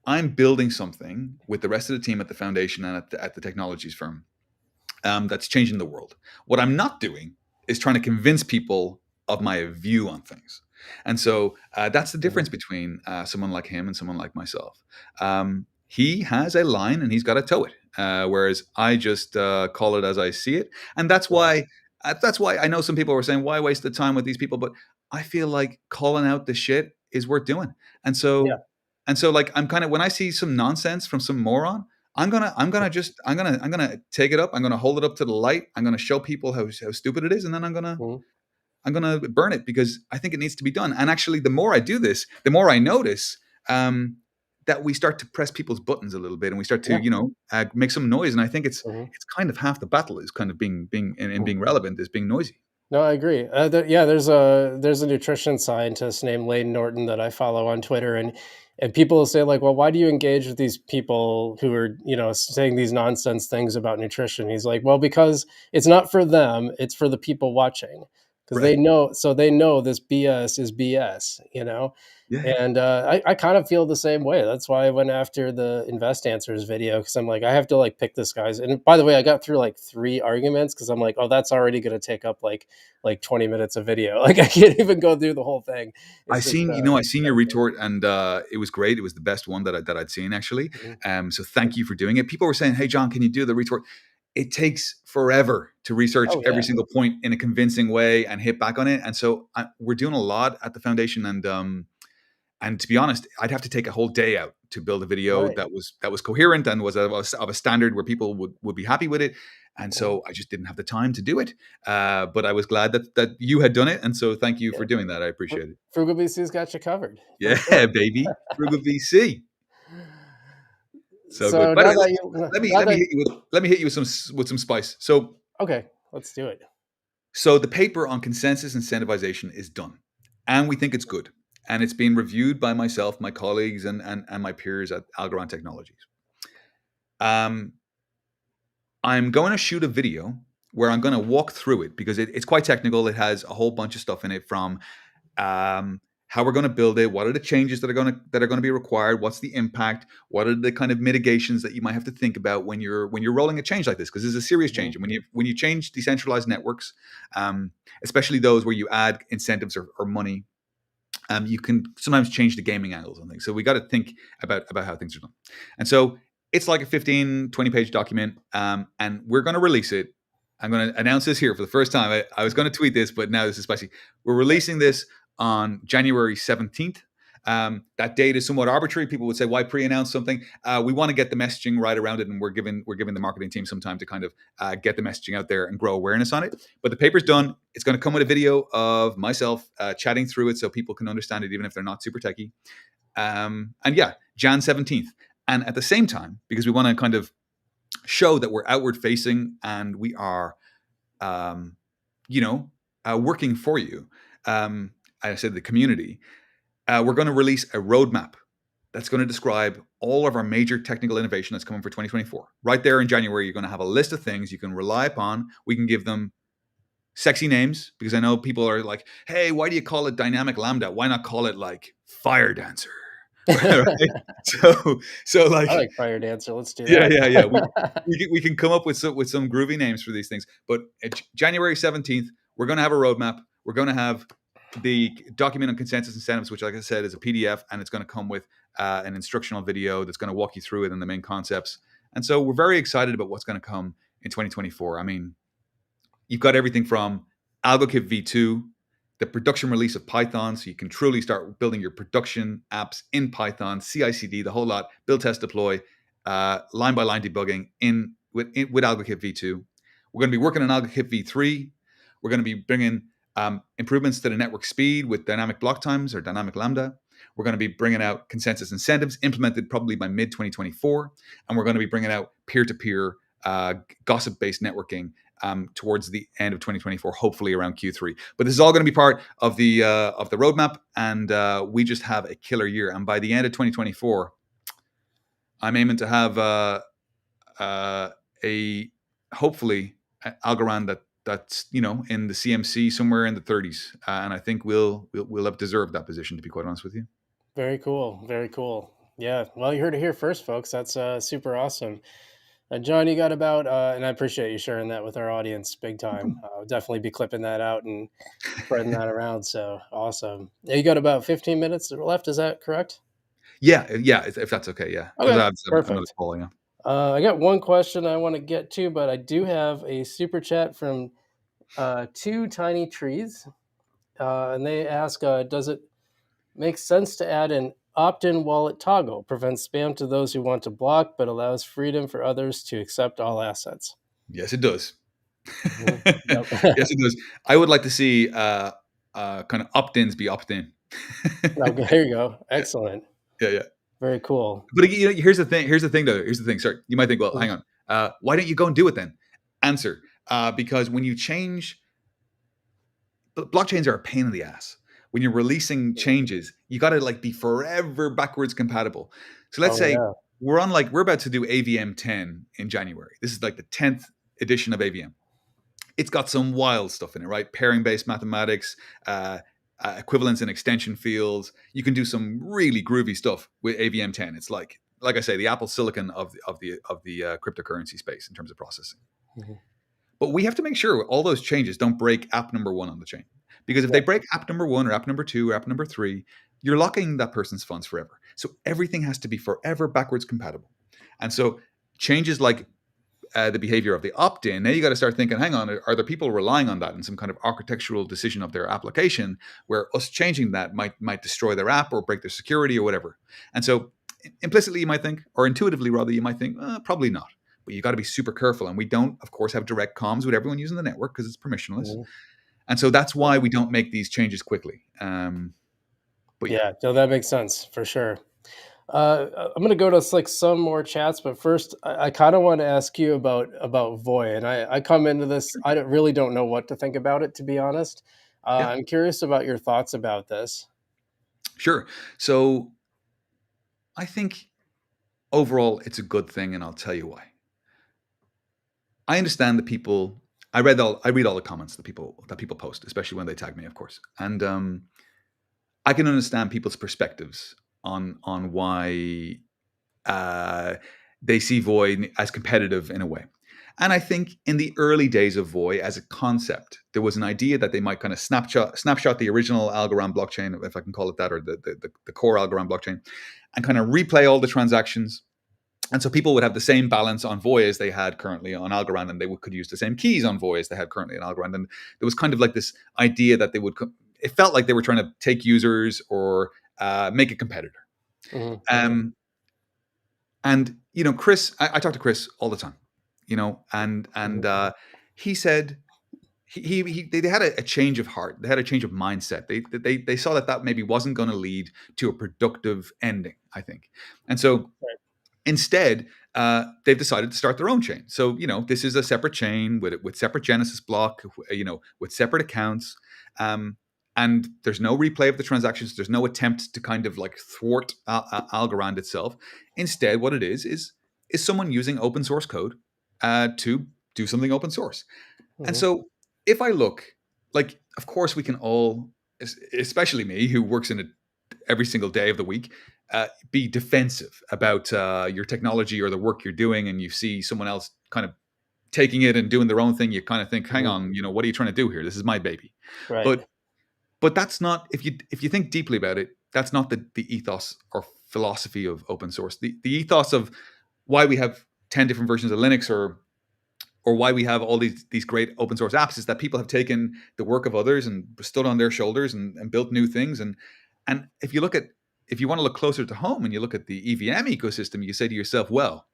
I'm building something with the rest of the team at the foundation and at the technologies firm that's changing the world. What I'm not doing is trying to convince people of my view on things. And so that's the difference between someone like him and someone like myself. He has a line and he's got to toe it, whereas I just call it as I see it. And that's Right. why I know some people were saying, why waste the time with these people? But I feel like calling out the shit is worth doing. And Yeah. so like I'm kind of, when I see some nonsense from some moron, I'm gonna take it up. I'm gonna hold it up to the light. I'm gonna show people how stupid it is, and then Mhm. I'm gonna burn it because I think it needs to be done. And actually, the more I do this, the more I notice that we start to press people's buttons a little bit, and we start to Yeah. make some noise. And I think Mhm. it's kind of half the battle is kind of being and Mhm. being relevant is being noisy. No, I agree. Yeah, there's a nutrition scientist named Lane Norton that I follow on Twitter, and people will say like, "Well, why do you engage with these people who are saying these nonsense things about nutrition?" He's like, "Well, because it's not for them; it's for the people watching, because Right. they know this BS is BS, you know." Yeah. And I kind of feel the same way. That's why I went after the Invest Answers video, because I'm like, I have to like pick this guy's. And by the way, I got through like 3 arguments because I'm like, oh, that's already going to take up like 20 minutes of video. Like I can't even go through the whole thing. It's just I seen your retort, and it was great. It was the best one that I'd seen actually. Mhm. So thank you for doing it. People were saying, "Hey, John, can you do the retort?" It takes forever to research Oh every yeah. single point in a convincing way and hit back on it. And so we're doing a lot at the foundation, and to be honest, I'd have to take a whole day out to build a video Right. that was coherent and was of a standard where people would be happy with it. And Mhm. so I just didn't have the time to do it. But I was glad that you had done it, and so thank you Yeah. for doing that. I appreciate it. Frugal BC's got you covered for Yeah, sure. baby, Frugal VC. So good. So By the now way, that you now let me that hit you let me hit you with some spice. okay, let's do it. So the paper on consensus incentivization is done, and we think it's good, and it's being reviewed by myself, my colleagues, and my peers at Algorand Technologies. Um, I'm going to shoot a video where I'm going to walk through it because it's quite technical. It has a whole bunch of stuff in it from how we're going to build it, what are the changes that are going to be required, what's the impact, what are the kind of mitigations that you might have to think about when you're rolling a change like this, because this is a serious Mhm. change. And when you change decentralized networks, especially those where you add incentives or money, you can sometimes change the gaming angles on things. So we got to think about how things are done. And so it's like a 15-20 page document, and we're going to release it. I'm going to announce this here for the first time. I was going to tweet this, but now this is spicy. We're releasing this on January 17th. That date is somewhat arbitrary. People would say, why pre-announce something? We want to get the messaging right around it, and we're giving the marketing team some time to kind of get the messaging out there and grow awareness on it. But the paper's done. It's going to come with a video of myself chatting through it so people can understand it, even if they're not super techie. And yeah, Jan 17th. And at the same time, because we want to kind of show that we're outward facing and we are, um, working for you. I said the community. We're going to release a roadmap that's going to describe all of our major technical innovation that's coming for 2024. Right there in January, you're going to have a list of things you can rely upon. We can give them sexy names because I know people are like, hey, why do you call it dynamic lambda? Why not call it like fire dancer? Right? So I like, like Fire Dancer. Let's do yeah, that. yeah, yeah. We can come up with some groovy names for these things. But January 17th, we're going to have a roadmap. We're going to have the document on consensus incentives, which, like I said, is a PDF, and it's going to come with an instructional video that's going to walk you through it and the main concepts. And so we're very excited about what's going to come in 2024. I mean, you've got everything from AlgoKit v2, the production release of Python, so you can truly start building your production apps in Python, CI/CD, the whole lot, build, test, deploy, line by line debugging with AlgoKit v2. We're going to be working on AlgoKit v3. We're going to be bringing improvements to the network speed with dynamic block times or dynamic lambda. We're going to be bringing out consensus incentives implemented probably by mid 2024, and we're going to be bringing out peer-to-peer gossip-based networking towards the end of 2024, hopefully around Q3. But this is all going to be part of the roadmap, and we just have a killer year. And by the end of 2024, I'm aiming to have a hopefully Algorand that's in the CMC somewhere in the 30s, and I think we'll have deserved that position, to be quite honest with you. Very cool. Very cool. Yeah. Well, you heard it here first, folks. That's super awesome. John, you got about, and I appreciate you sharing that with our audience big time. I'll definitely be clipping that out and spreading that around. So awesome. Yeah, you got about 15 minutes left. Is that correct? Yeah, yeah, if that's okay, yeah, because Okay. I have another Perfect. call. Yeah, I got one question I want to get to, but I do have a super chat from two tiny trees. And they ask, does it make sense to add an opt-in wallet toggle? Prevents spam to those who want to block, but allows freedom for others to accept all assets. yes, it does. Mhm. Yes, Yep. it does. I would like to see kind of opt-ins be opt-in. Okay, here you go. Excellent. Yeah, yeah. Very cool. But here's the thing. Here's the thing, though. Here's the thing. Sorry, you might think, well, Mhm. hang on. Why don't you go and do it then? Answer: because when you change, blockchains are a pain in the ass. When you're releasing changes, you got to like be forever backwards compatible. So let's Oh say yeah. we're about to do AVM 10 in January. This is like the 10th edition of AVM. It's got some wild stuff in it, right? Pairing based mathematics, uh, equivalence and extension fields. You can do some really groovy stuff with AVM 10. It's like I say, the Apple Silicon of the cryptocurrency space in terms of processing. Mhm. But we have to make sure all those changes don't break app number one on the chain. Because if they Yep. break app number one or app number two or app number three, you're locking that person's funds forever. So everything has to be forever backwards compatible. And so changes like the behavior of the opt-in, now you got to start thinking, hang on, are there people relying on that in some kind of architectural decision of their application where us changing that might destroy their app or break their security or whatever? And so implicitly you might think, or intuitively rather, you might think, probably not. But you got to be super careful. And we don't, of course, have direct comms with everyone using the network because it's permissionless. Mhm. And so that's why we don't make these changes quickly. But yeah, Yeah. No, that makes sense for sure. I'm gonna go to like some more chats, but first, I kind of want to ask you about Voy, and I come into this. Really don't know what to think about it, to be honest. yeah, I'm curious about your thoughts about this. sure. So I think overall it's a good thing, and I'll tell you why. I understand that people. I read all the comments that people post, especially when they tag me, of course, and I can understand people's perspectives on why uh, they see Voy as competitive in a way. And I think in the early days of Voy as a concept, there was an idea that they might kind of snapshot the original Algorand blockchain, if I can call it that, or the core Algorand blockchain, and kind of replay all the transactions. And so people would have the same balance on Voy as they had currently on Algorand, and could use the same keys on Voy as they had currently on Algorand. And there was kind of like this idea that it felt like they were trying to take users or make a competitor. Hmm. Hmm. Um, and Chris, I talk to Chris all the time, and Hmm. he said they had a change of heart, they had a change of mindset. They saw that maybe wasn't going to lead to a productive ending, I think, and so Right. instead, they've decided to start their own chain. So this is a separate chain with separate Genesis block, with separate accounts, um, and there's no replay of the transactions. There's no attempt to kind of like thwart Algorand itself. Instead, what it is someone using open source code to do something open source. And Hmm. so, if I look, like, of course, we can all, especially me, who works in it every single day of the week, be defensive about your technology or the work you're doing, and you see someone else kind of taking it and doing their own thing. You kind of think, hang Hmm. on, what are you trying to do here? This is my baby. Right. But that's not, if you think deeply about it, that's not the ethos or philosophy of open source. The ethos of why we have 10 different versions of Linux, or why we have all these great open source apps, is that people have taken the work of others and stood on their shoulders and built new things. And if you want to look closer to home and you look at the EVM ecosystem, you say to yourself, well,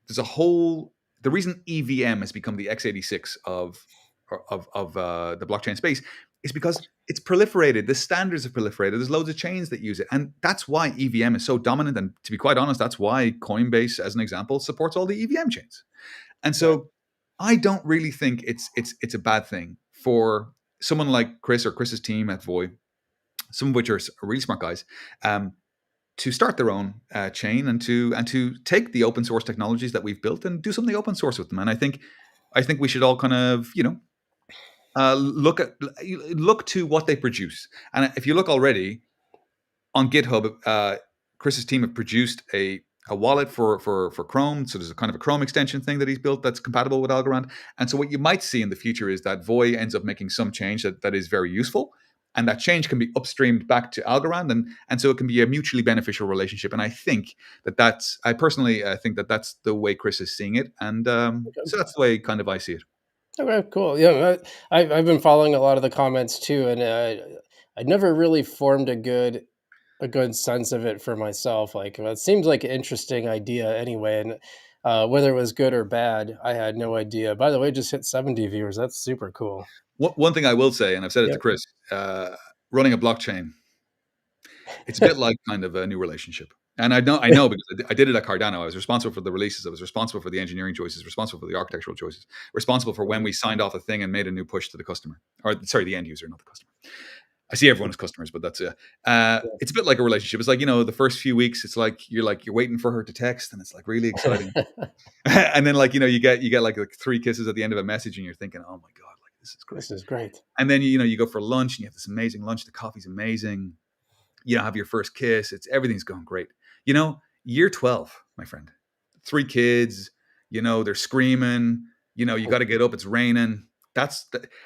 there's a whole the reason EVM has become the x86 of the blockchain space is because it's proliferated. The standards have proliferated. There's loads of chains that use it, and that's why EVM is so dominant. And to be quite honest, that's why Coinbase, as an example, supports all the EVM chains. And Right. so I don't really think it's a bad thing for someone like Chris or Chris's team at Voy, some of which are really smart guys. Um, to start their own chain and to take the open source technologies that we've built and do something open source with them. And I think we should all kind of look to what they produce. And if you look already on GitHub, Chris's team have produced a wallet for Chrome. So there's a kind of a Chrome extension thing that he's built that's compatible with Algorand. And so what you might see in the future is that Voy ends up making some change that is very useful. And that change can be upstreamed back to Algorand. And so it can be a mutually beneficial relationship. And I think I personally think that's the way Chris is seeing it. And so that's the way kind of I see it. Okay, cool. Yeah, I've been following a lot of the comments too, and I never really formed a good sense of it for myself. Like, well, it seems like an interesting idea anyway, and whether it was good or bad, I had no idea. By the way, just hit 70 viewers. That's super cool. One thing I will say, and I've said it to Yep. Chris, running a blockchain, it's a bit like kind of a new relationship. And I know because I did it at Cardano. I was responsible for the releases. I was responsible for the engineering choices, responsible for the architectural choices, responsible for when we signed off a thing and made a new push to the customer, or sorry, the end user, not the customer. I see everyone as customers, but that's it's a bit like a relationship. It's like, the first few weeks, it's like you're waiting for her to text, and it's like really exciting. And then you get like 3 kisses at the end of a message, and you're thinking, oh my god, like this is great. This is great. And then you go for lunch, and you have this amazing lunch. The coffee's amazing. Have your first kiss. Everything's going great. Year 12, my friend, 3 kids. They're screaming. You got to get up. It's raining.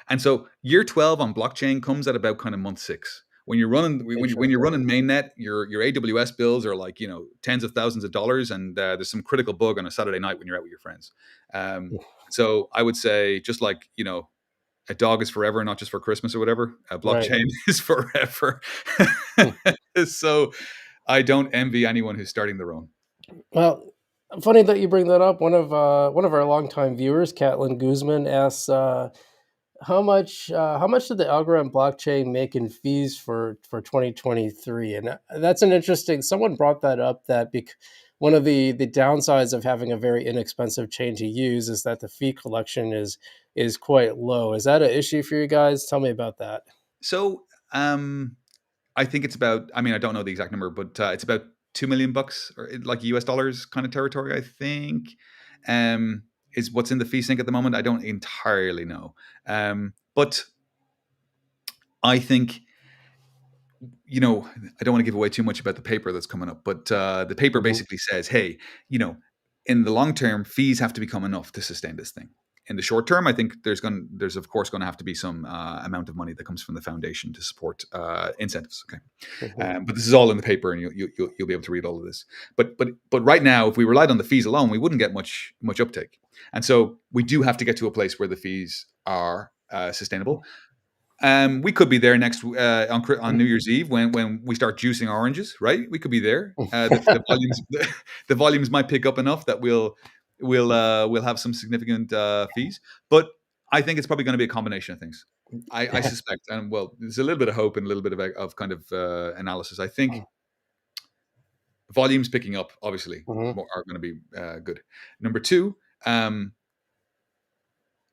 And so year 12 on blockchain comes at about kind of month 6. When you're running mainnet, your AWS bills are like tens of thousands of dollars, and there's some critical bug on a Saturday night when you're out with your friends. So I would say, just like a dog is forever, not just for Christmas or whatever. A blockchain Right. is forever. Hmm. So I don't envy anyone who's starting their own. Well, funny that you bring that up. One of our longtime viewers, Catlin Guzman, asks, how much did the Algorand blockchain make in fees for 2023? And that's an interesting. Someone brought that up, that one of the downsides of having a very inexpensive chain to use is that the fee collection is quite low. Is that an issue for you guys? Tell me about that. So I think it's about. I mean, I don't know the exact number, but it's about $2 million, or like US dollars kind of territory. I think is what's in the fee sync at the moment. I don't entirely know, but I think I don't want to give away too much about the paper that's coming up, but the paper Mhm. basically says, hey, in the long term, fees have to become enough to sustain this thing. In the short term, I think there's of course going to have to be some amount of money that comes from the foundation to support incentives. Okay, Mhm. but this is all in the paper, and you'll be able to read all of this. But right now, if we relied on the fees alone, we wouldn't get much uptake, and so we do have to get to a place where the fees are sustainable. We could be there next on New Year's Eve when we start juicing oranges, right? We could be there. The volumes the volumes might pick up enough that we'll have some significant fees, but I think it's probably going to be a combination of things. I suspect, and well, there's a little bit of hope and a little bit of kind of analysis. I think volumes picking up obviously Mhm. are going to be good. Number two,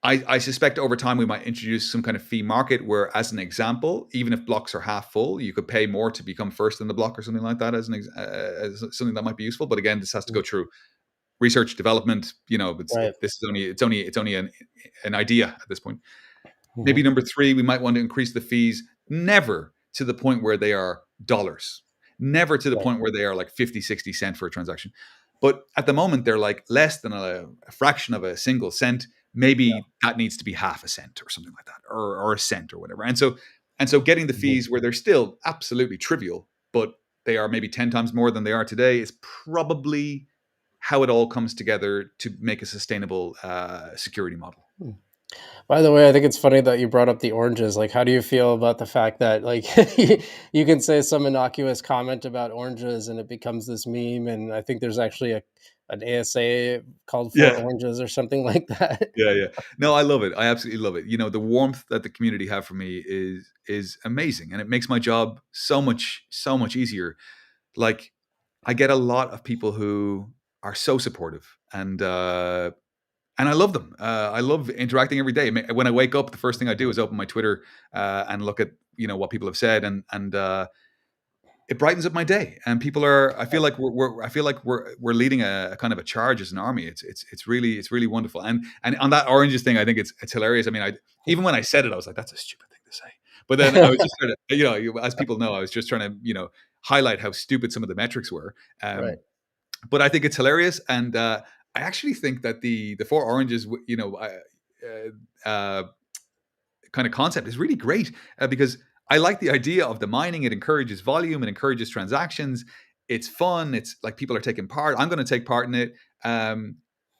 I suspect over time we might introduce some kind of fee market where, as an example, even if blocks are half full, you could pay more to become first in the block or something like that, as something that might be useful. But again, this has to go through research development. Right. It's only an idea at this point. Maybe Mhm. number 3, we might want to increase the fees, never to the point where they are dollars, never to the Right. point where they are like 50, 60 cent for a transaction. But at the moment, they're like less than a fraction of a single cent. Yeah. Maybe that needs to be half a cent or something like that, or a cent or whatever. And so getting the Mhm. fees where they're still absolutely trivial, but they are maybe 10 times more than they are today, is probably how it all comes together to make a sustainable security model. Hmm. By the way, I think it's funny that you brought up the oranges. Like, how do you feel about the fact that, like, you can say some innocuous comment about oranges and it becomes this meme? And I think there's actually an ASA called for Yeah. oranges or something like that. Yeah, yeah. No, I love it. I absolutely love it. The warmth that the community have for me is amazing, and it makes my job so much easier. Like, I get a lot of people who are so supportive, and I love them. I love interacting every day. When I wake up, the first thing I do is open my Twitter and look at what people have said, and it brightens up my day, and people are. I feel like I feel like we're leading a kind of a charge as an army. It's really wonderful. And on that oranges thing, I think it's hilarious. I mean, I even when I said it, I was like, that's a stupid thing to say. But then I was just trying to, as people know, I was just trying to, highlight how stupid some of the metrics were. Right. But I think it's hilarious, and I actually think that the four oranges, kind of concept is really great, because I like the idea of the mining. It encourages volume, it encourages transactions. It's fun. It's like people are taking part. I'm going to take part in it.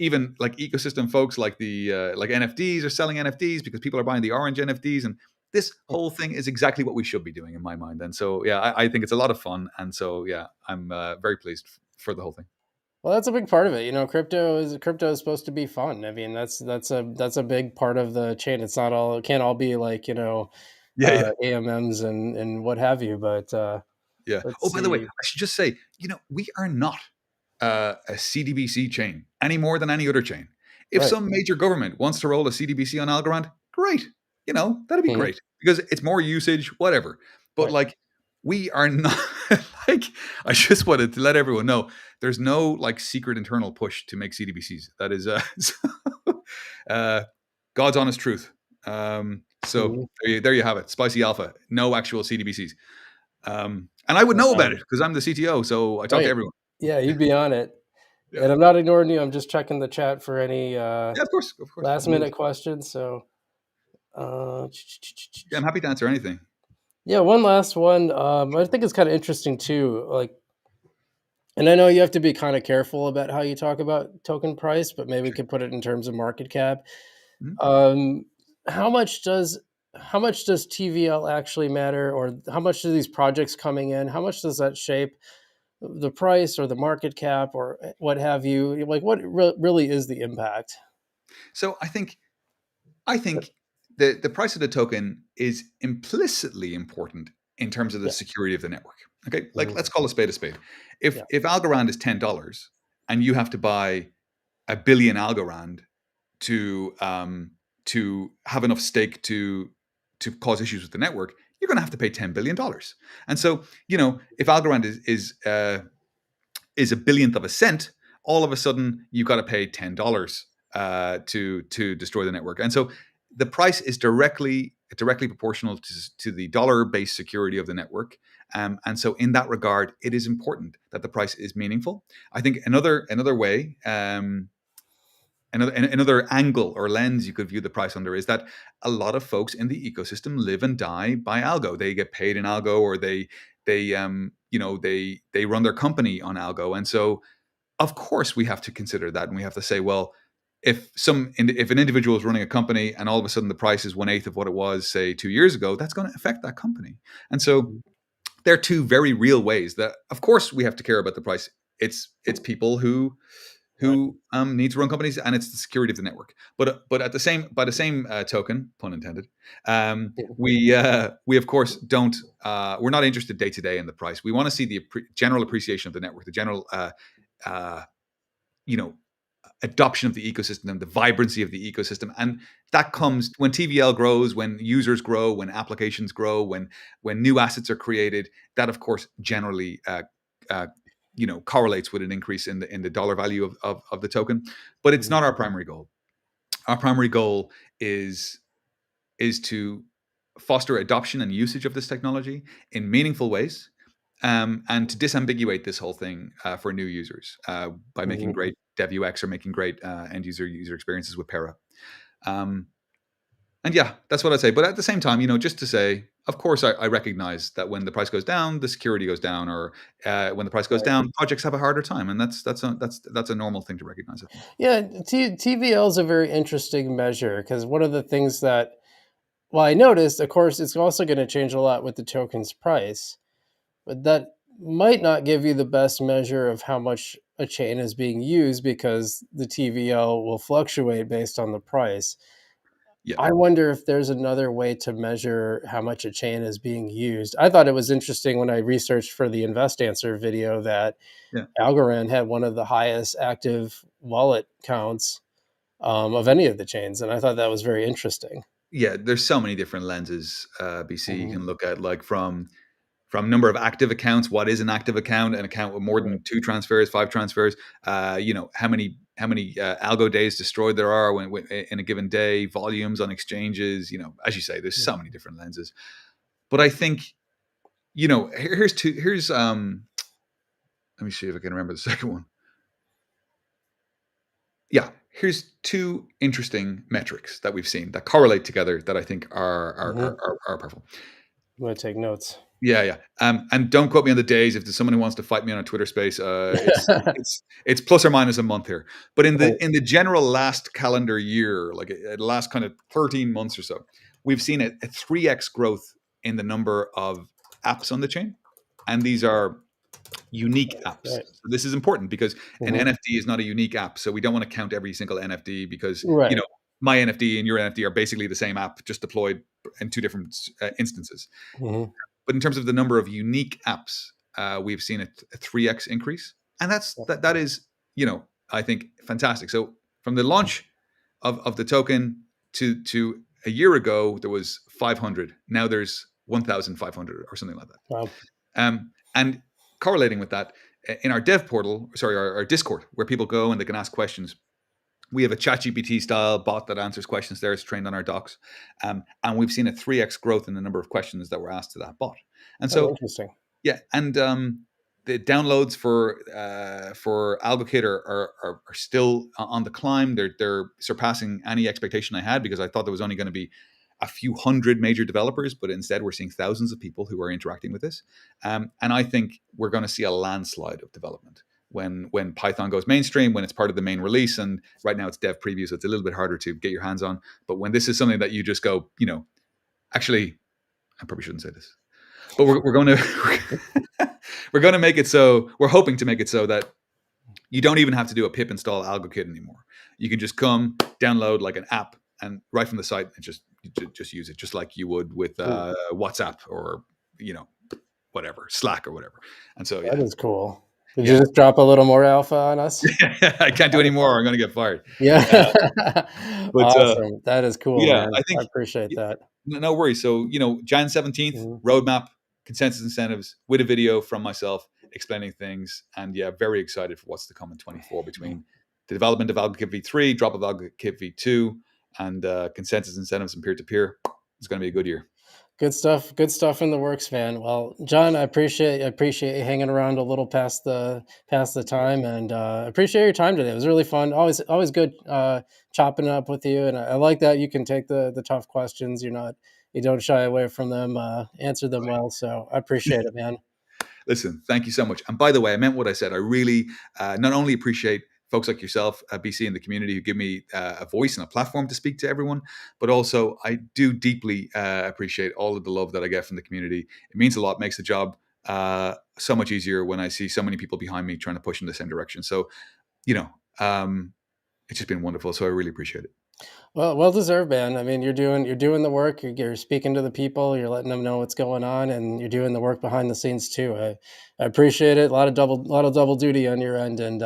Even like ecosystem folks, like the like NFTs are selling NFTs because people are buying the orange NFTs, and this whole thing is exactly what we should be doing in my mind. And so, yeah, I think it's a lot of fun. And so, yeah, I'm very pleased for the whole thing. Well, that's a big part of it. Crypto is supposed to be fun. I mean, that's a big part of the chain. It can't all be like, Yeah, yeah. AMMs and what have you. But Yeah. Oh, let's by the way, see. I should just say, we are not a CDBC chain any more than any other chain. If Right. some major government wants to roll a CDBC on Algorand, great. That'd be Mhm. great because it's more usage, whatever. But Right. like, we are not like, I just wanted to let everyone know there's no like secret internal push to make CDBCs. That is uh, God's honest truth. So Mhm. there you have it. Spicy Alpha, no actual CDBCs. And I would know about it because I'm the CTO, so I talk to Right. everyone. Yeah, you'd be on it. Yeah, And I'm not ignoring you. I'm just checking the chat for any yeah, of course. last minute questions. So, uh, Yeah, I'm happy to answer anything. yeah, one last one. I think it's kind of interesting too. Like, and I know you have to be kind of careful about how you talk about token price, but maybe we Sure. could put it in terms of market cap. Mhm. Um, how much does TVL actually matter, or how much do these projects coming in? How much does that shape the price or the market cap or what have you? Like, what really is the impact? So I think the price of the token is implicitly important in terms of the Yeah. security of the network. Okay, like Mhm. let's call a spade a spade. If Yeah. if Algorand is $10 and you have to buy a billion Algorand to have enough stake to cause issues with the network, you're going to have to pay $10 billion. And so, if Algorand is a billionth of a cent, all of a sudden you've got to pay $10 to destroy the network. And so the price is directly proportional to the dollar-based security of the network. And so in that regard, it is important that the price is meaningful. I think another way, another angle or lens you could view the price under is that a lot of folks in the ecosystem live and die by algo. They get paid in algo, or they run their company on algo. And so of course we have to consider that, and we have to say, well, if an individual is running a company and all of a sudden the price is 1/8 of what it was, say, 2 years ago, that's going to affect that company. And so Mhm. there are two very real ways that, of course, we have to care about the price. It's people who Right. need to run companies, and it's the security of the network. But at the same by the same token, pun intended, Mhm. we of course don't. We're not interested day to day in the price. We want to see the general appreciation of the network, the general uh, you know adoption of the ecosystem, and the vibrancy of the ecosystem. And that comes when TVL grows, when users grow, when applications grow, when new assets are created. That of course generally uh, correlates with an increase in the dollar value of the token. But it's Mhm. not our primary goal. Our primary goal is to foster adoption and usage of this technology in meaningful ways, and to disambiguate this whole thing for new users by making Mhm. great dev UX or making great end user experiences with Para. Um, and yeah, that's what I'd say. But at the same time, just to say, of course, I recognize that when the price goes down, the security goes down, or when the price goes Right. down, projects have a harder time, and that's a normal thing to recognize, I think. Yeah, TVL is a very interesting measure because one of the things that, well, I noticed, of course, it's also going to change a lot with the token's price, but that might not give you the best measure of how much a chain is being used because the TVL will fluctuate based on the price. Yeah, I wonder if there's another way to measure how much a chain is being used. I thought it was interesting when I researched for the Invest Answer video that yeah. Algorand had one of the highest active wallet counts of any of the chains, and I thought that was very interesting. Yeah, there's so many different lenses, BC, you Mhm. can look at, like from from number of active accounts. What is an active account? An account with more than 2 transfers, 5 transfers. How many algo days destroyed there are in a given day, volumes on exchanges. As you say, there's so many different lenses. But I think, here's let me see if I can remember the second one. Yeah, here's 2 interesting metrics that we've seen that correlate together that I think are powerful. I'm going to take notes. Yeah. And don't quote me on the days. If there's someone who wants to fight me on a Twitter space, it's plus or minus a month here. But in the general last calendar year, like the last kind of 13 months or so, we've seen a 3x growth in the number of apps on the chain, and these are unique apps. Right. So this is important because an NFT is not a unique app. So we don't want to count every single NFT because my NFT and your NFT are basically the same app, just deployed in 2 different instances. But in terms of the number of unique apps, we've seen a 3x increase, and that is I think fantastic. So from the launch of the token to a year ago, there was 500. Now there's 1,500 or something like that. Wow. And correlating with that, in our dev portal, our Discord, where people go and they can ask questions, we have a ChatGPT style bot that answers questions there. It's trained on our docs. And we've seen a 3x growth in the number of questions that were asked to that bot. And so, interesting. Yeah. And the downloads for AlgoKit are still on the climb. They're surpassing any expectation I had, because I thought there was only going to be a few hundred major developers, but instead we're seeing thousands of people who are interacting with this. And I think we're going to see a landslide of development when Python goes mainstream, when it's part of the main release. And right now it's dev preview, so it's a little bit harder to get your hands on. But when this is something that you just go, actually, I probably shouldn't say this, but we're going to we're going to make it so, we're hoping to make it so that you don't even have to do a pip install AlgoKit anymore. You can just come download like an app and right from the site and just use it, just like you would with WhatsApp or whatever, Slack or whatever. And so that is cool. Did you just drop a little more alpha on us? I can't do any more. I'm going to get fired. Yeah. But, awesome. That is cool. Yeah, man. I appreciate that. No worries. So, Jan 17th, roadmap, consensus incentives with a video from myself explaining things. And yeah, very excited for what's to come in 24 between the development of AlgoKit v3, drop of AlgoKit v2, and consensus incentives and peer-to-peer. It's going to be a good year. Good stuff in the works, man. Well, John, I appreciate you hanging around a little past the time, and appreciate your time today. It was really fun. Always good chopping it up with you, and I like that you can take the tough questions. You don't shy away from them, answer them well. So I appreciate it, man. Listen, thank you so much. And by the way, I meant what I said. I really not only appreciate folks like yourself, BC, in the community who give me a voice and a platform to speak to everyone, but also I do deeply appreciate all of the love that I get from the community. It means a lot, makes the job so much easier when I see so many people behind me trying to push in the same direction. So, it's just been wonderful. So I really appreciate it. Well deserved, man. I mean, you're doing the work. You're speaking to the people. You're letting them know what's going on, and you're doing the work behind the scenes too. I appreciate it. A lot of double duty on your end, and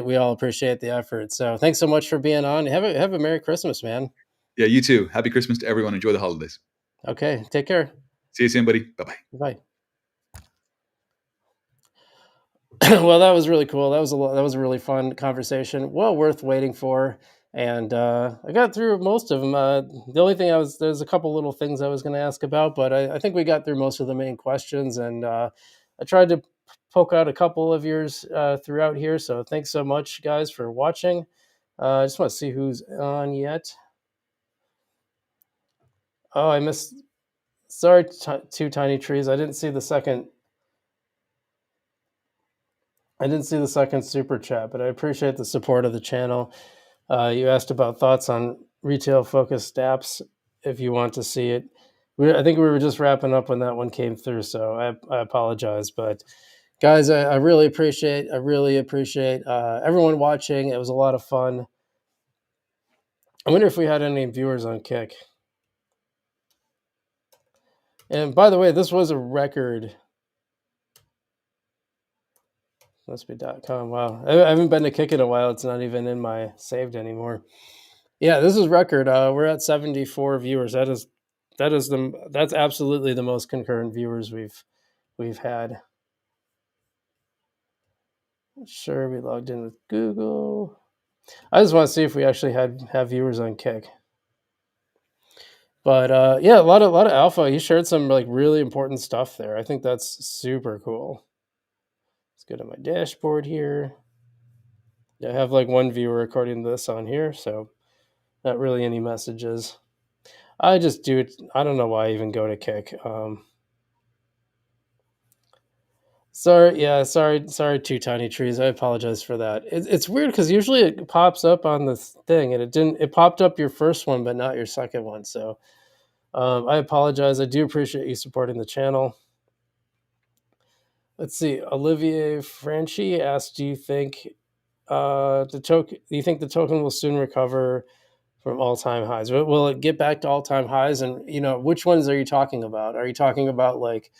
we all appreciate the effort. So thanks so much for being on. Have a Merry Christmas, man. Yeah, you too. Happy Christmas to everyone. Enjoy the holidays. Okay, take care. See you soon, buddy. Bye-bye. Bye. Well, that was really cool. That was a really fun conversation. Well worth waiting for. And I got through most of them. The only thing there's a couple little things I was going to ask about, but I think we got through most of the main questions. And I tried to poke out a couple of yours throughout here. So thanks so much, guys, for watching. I just want to see who's on yet. Oh, I missed. Sorry, Two Tiny Trees. I didn't see the second super chat, but I appreciate the support of the channel. You asked about thoughts on retail-focused apps. If you want to see it, I think we were just wrapping up when that one came through, so I apologize. But guys, I really appreciate everyone watching. It was a lot of fun. I wonder if we had any viewers on Kick. And by the way, this was a record. Must be .com. Wow, I haven't been to Kick in a while. It's not even in my saved anymore. Yeah, this is record. We're at 74 viewers. That is That's absolutely the most concurrent viewers we've had. Sure, we logged in with Google. I just want to see if we actually have viewers on Kick. But yeah, a lot of alpha. He shared some like really important stuff there. I think that's super cool. Let's go to my dashboard here. I have like one viewer according to this on here, so not really any messages. I just do it. I don't know why I even go to Kick. Sorry, yeah, sorry, two tiny trees. I apologize for that. It's weird because usually it pops up on the thing, and it didn't. It popped up your first one, but not your second one. So I apologize. I do appreciate you supporting the channel. Let's see. Olivier Franchi asked, "Do you think the token? Do you think the token will soon recover from all-time highs? Will it get back to all-time highs? And which ones are you talking about? Are you talking about like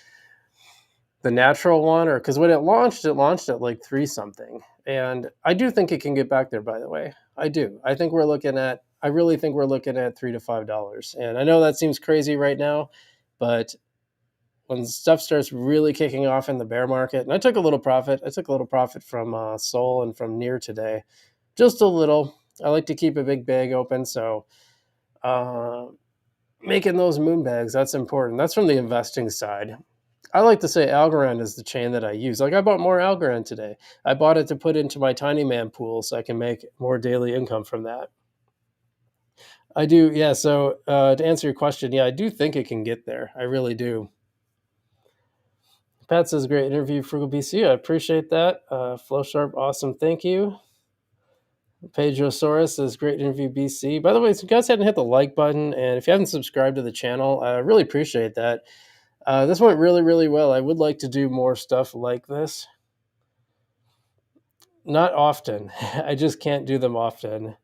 the natural one, or because when it launched at like three something, and I do think it can get back there. By the way, I do. I think we're looking at. I really think we're looking at $3 to $5, and I know that seems crazy right now, but when stuff starts really kicking off in the bear market, and I took a little profit. I took a little profit from Sol and from Near today, just a little. I like to keep a big bag open, so uh, making those moon bags, that's important. That's from the investing side. I like to say Algorand is the chain that I use. Like I bought more Algorand today. I bought it to put into my tiny man pool so I can make more daily income from that. I do, yeah. So to answer your question, yeah, I do think it can get there. I really do. Pat says great interview, Frugal BC. I appreciate that. Flow Sharp, awesome. Thank you. Pedrosaurus says great interview, BC. By the way, if you guys hadn't hit the like button, and if you haven't subscribed to the channel, I really appreciate that. This went really, really well. I would like to do more stuff like this. Not often. I just can't do them often.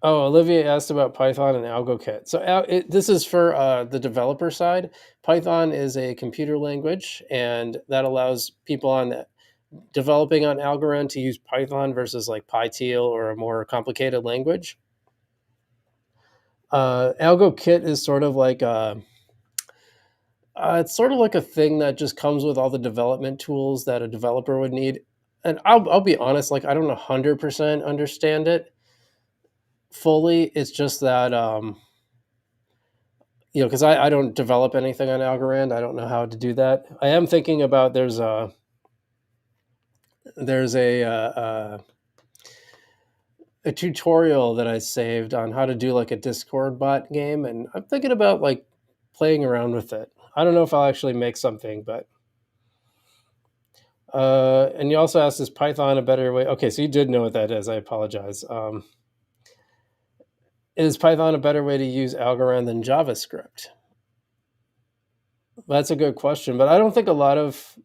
Oh, Olivia asked about Python and AlgoKit. So this is for the developer side. Python is a computer language, and that allows people on developing on Algorand to use Python versus like PyTeal or a more complicated language. AlgoKit is sort of like it's sort of like a thing that just comes with all the development tools that a developer would need. And I'll be honest, like I don't 100% understand it fully. It's just that because I don't develop anything on Algorand. I don't know how to do that. I am thinking about there's a tutorial that I saved on how to do like a Discord bot game, and I'm thinking about like playing around with it. I don't know if I'll actually make something, but and you also asked, is Python a better way? Okay, so you did know what that is. I apologize. Is Python a better way to use Algorand than JavaScript? That's a good question, but I don't think a lot of.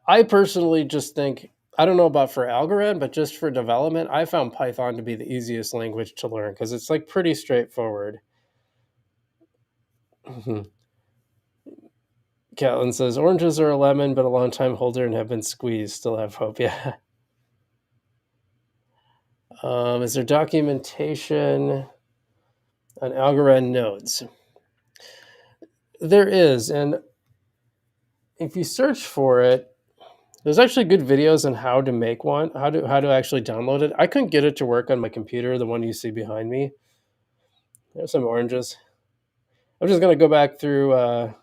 I personally just think I don't know about for Algorand, but just for development, I found Python to be the easiest language to learn because it's like pretty straightforward. Catlin says oranges are a lemon, but a long time holder and have been squeezed. Still have hope. Yeah. Is there documentation on Algorand nodes? There is, and if you search for it, there's actually good videos on how to make one, how to actually download it. I couldn't get it to work on my computer, the one you see behind me. There's some oranges. I'm just gonna go back through.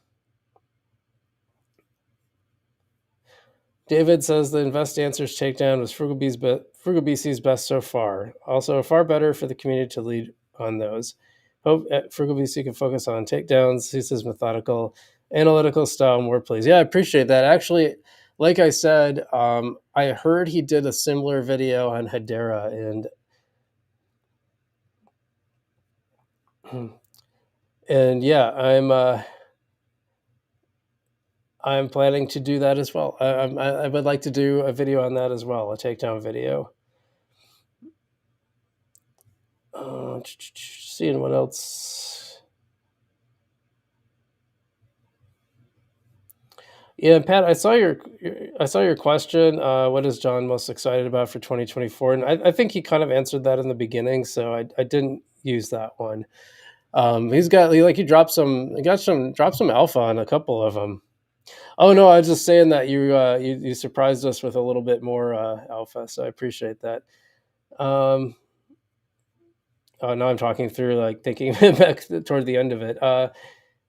David says the Invest Answers takedown was Frugal BC's best so far. Also, far better for the community to lead on those. Hope Frugal BC can focus on takedowns. He says methodical, analytical style more, please. Yeah, I appreciate that. Actually, like I said, I heard he did a similar video on Hedera, and yeah, I'm planning to do that as well. I would like to do a video on that as well, a takedown video. Seeing what else. Yeah, Pat, I saw your question. What is John most excited about for 2024? And I think he kind of answered that in the beginning, so I didn't use that one. He dropped some, he got some, dropped some alpha on a couple of them. Oh no, I was just saying that you surprised us with a little bit more alpha, so I appreciate that. Um, oh, now I'm talking through like thinking back toward the end of it.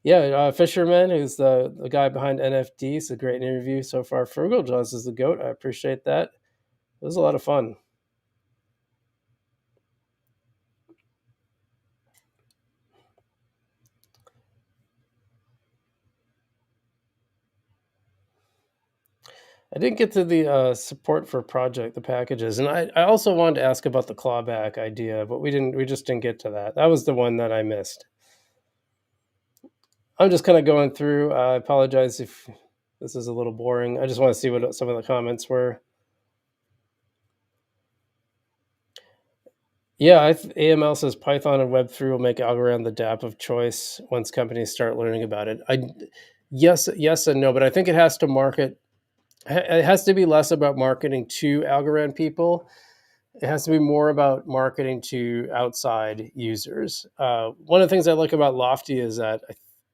Yeah, Fisherman, who's the guy behind NFD, it's a great interview so far. Frugal Jaws is the goat. I appreciate that. It was a lot of fun. I didn't get to the support for project, the packages, and I also wanted to ask about the clawback idea, but we didn't. We just didn't get to that. That was the one that I missed. I'm just kind of going through. I apologize if this is a little boring. I just want to see what some of the comments were. Yeah, AML says Python and Web3 will make Algorand the DApp of choice once companies start learning about it. Yes and no, but I think it has to market. It has to be less about marketing to Algorand people. It has to be more about marketing to outside users. One of the things I like about Lofty is that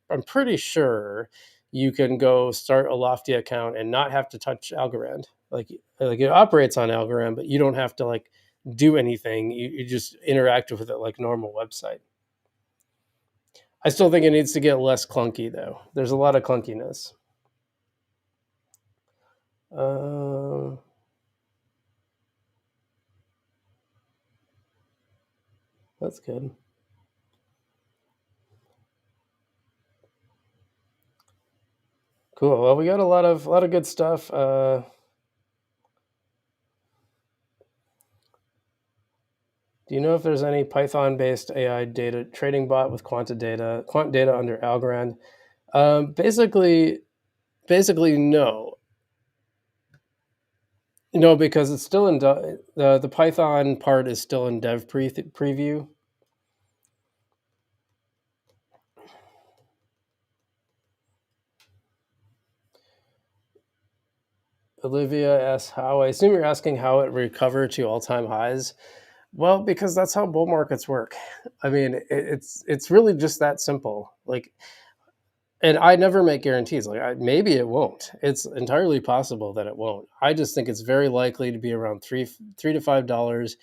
I'm pretty sure you can go start a Lofty account and not have to touch Algorand. Like it operates on Algorand, but you don't have to like do anything. You just interact with it like normal website. I still think it needs to get less clunky though. There's a lot of clunkiness. Uh, that's good. Cool. Well, we got a lot of good stuff. Do you know if there's any Python-based AI data trading bot with quant data under Algorand? Basically, no, no, because it's still in the Python part is still in dev preview. Olivia asks how. I assume you're asking how it recovered to all-time highs. Well, because that's how bull markets work. I mean, it's really just that simple. Like, and I never make guarantees. Maybe it won't. It's entirely possible that it won't. I just think it's very likely to be around $3 to $5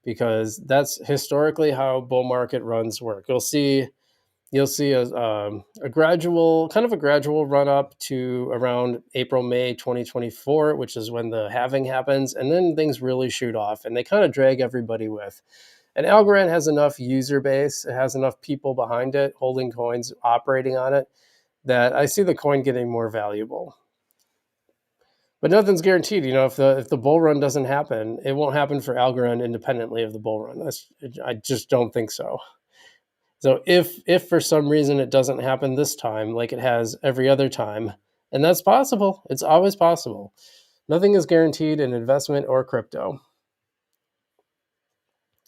because that's historically how bull market runs work. You'll see a gradual run up to around April May 2024, which is when the halving happens, and then things really shoot off, and they kind of drag everybody with. And Algorand has enough user base, it has enough people behind it holding coins, operating on it, that I see the coin getting more valuable. But nothing's guaranteed. If the bull run doesn't happen, it won't happen for Algorand independently of the bull run. I just don't think so. So if for some reason it doesn't happen this time, like it has every other time, and that's possible, it's always possible. Nothing is guaranteed in investment or crypto.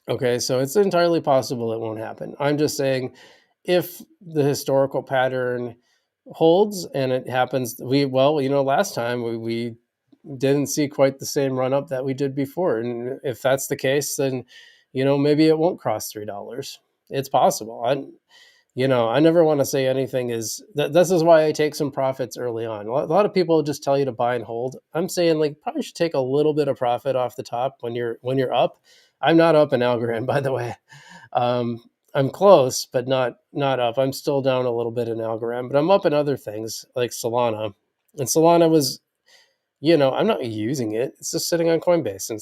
Okay, so it's entirely possible it won't happen. I'm just saying if the historical pattern holds and it happens, last time we didn't see quite the same run up that we did before. And if that's the case, then maybe it won't cross $3. It's possible. I never want to say anything is that. This is why I take some profits early on. A lot of people just tell you to buy and hold. I'm saying like probably should take a little bit of profit off the top when you're up. I'm not up in Algorand, by the way. Um, I'm close, but not up. I'm still down a little bit in Algorand, but I'm up in other things like Solana. And Solana was, I'm not using it. It's just sitting on Coinbase, and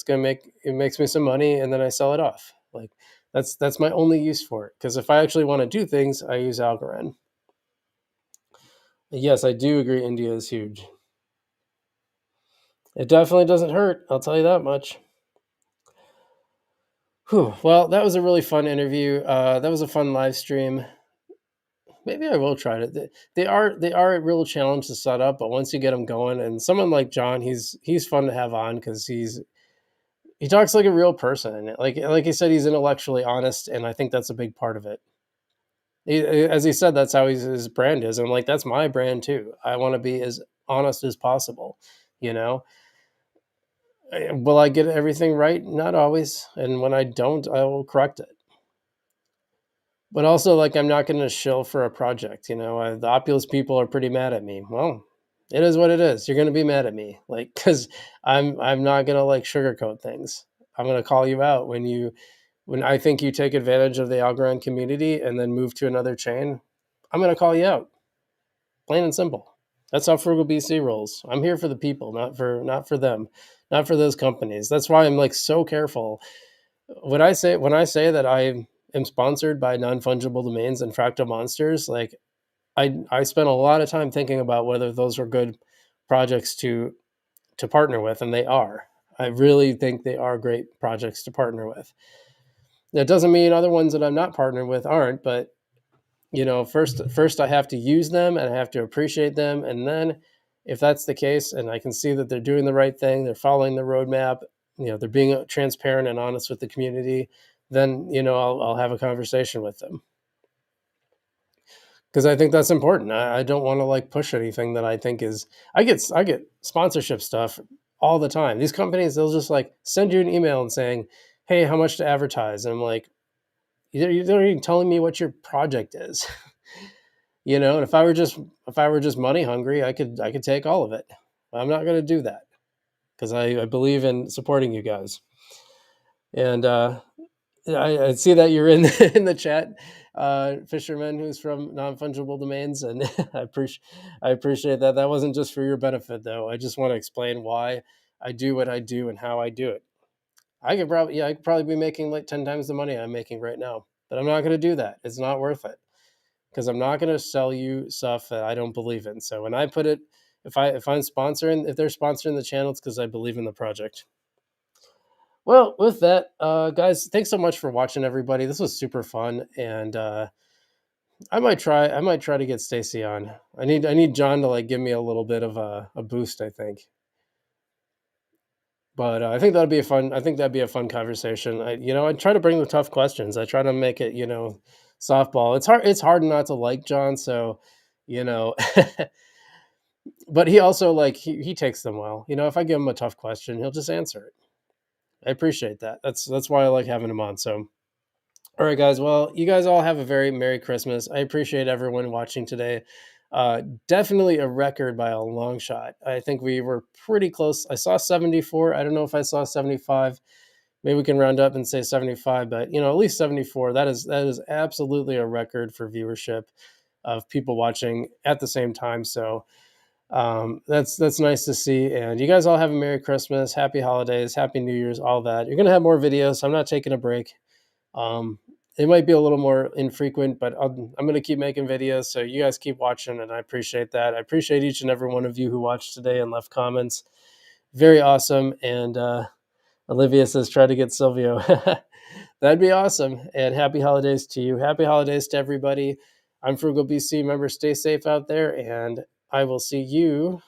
it makes me some money, and then I sell it off. Like that's my only use for it. Because if I actually want to do things, I use Algorand. Yes, I do agree. India is huge. It definitely doesn't hurt. I'll tell you that much. Whew. Well, that was a really fun interview. That was a fun live stream. Maybe I will try it. They are a real challenge to set up, but once you get them going, and someone like John, he's fun to have on because he talks like a real person. Like he said, he's intellectually honest, and I think that's a big part of it. As he said, that's how his brand is. And I'm like, that's my brand too. I want to be as honest as possible. You know, will I get everything right? Not always, and when I don't, I will correct it. But also, like, I'm not going to shill for a project. The Oculus people are pretty mad at me. Well, it is what it is. You're going to be mad at me, like, because I'm not going to like sugarcoat things. I'm going to call you out when I think you take advantage of the Algorand community and then move to another chain. I'm going to call you out, plain and simple. That's how Frugal BC rolls. I'm here for the people, not for them, not for those companies. That's why I'm like so careful when I say that I am sponsored by non-fungible domains and fractal monsters. Like, I spent a lot of time thinking about whether those were good projects to partner with, and they are. I really think they are great projects to partner with. That doesn't mean other ones that I'm not partnered with aren't, but first I have to use them and I have to appreciate them, and then if that's the case, and I can see that they're doing the right thing, they're following the roadmap, they're being transparent and honest with the community, then I'll have a conversation with them, because I think that's important. I don't want to like push anything that I think is. I get sponsorship stuff all the time. These companies, they'll just like send you an email and saying, "Hey, how much to advertise?" And I'm like, "You're even telling me what your project is." And if I were just money hungry, I could take all of it. I'm not going to do that, because I believe in supporting you guys. And I see that you're in in the chat, Fisherman, who's from Non Fungible Domains, and I appreciate that. That wasn't just for your benefit, though. I just want to explain why I do what I do and how I do it. I could probably be making like 10 times the money I'm making right now, but I'm not going to do that. It's not worth it, because I'm not going to sell you stuff that I don't believe in. So when I put it, if they're sponsoring the channel, it's because I believe in the project. Well, with that, guys, thanks so much for watching, everybody. This was super fun, and I might try to get Stacy on. I need John to like give me a little bit of a boost, I think. But I think that'd be a fun. I think that'd be a fun conversation. I try to bring the tough questions. I try to make it, softball. It's hard not to like John. So, you know, but he also like he takes them well. If I give him a tough question, he'll just answer it. I appreciate that. That's why I like having him on. So, all right, guys. Well, you guys all have a very Merry Christmas. I appreciate everyone watching today. Definitely a record by a long shot. I think we were pretty close. I saw 74. I don't know if I saw 75. Maybe we can round up and say 75, but at least 74. That is absolutely a record for viewership of people watching at the same time. So that's nice to see. And you guys all have a Merry Christmas, Happy Holidays, Happy New Year's, all that. You're gonna have more videos. So I'm not taking a break. Um, it might be a little more infrequent, but I'm going to keep making videos. So you guys keep watching, and I appreciate that. I appreciate each and every one of you who watched today and left comments. Very awesome. And Olivia says, try to get Silvio. That'd be awesome. And happy holidays to you. Happy holidays to everybody. I'm Frugal BC. Remember, stay safe out there, and I will see you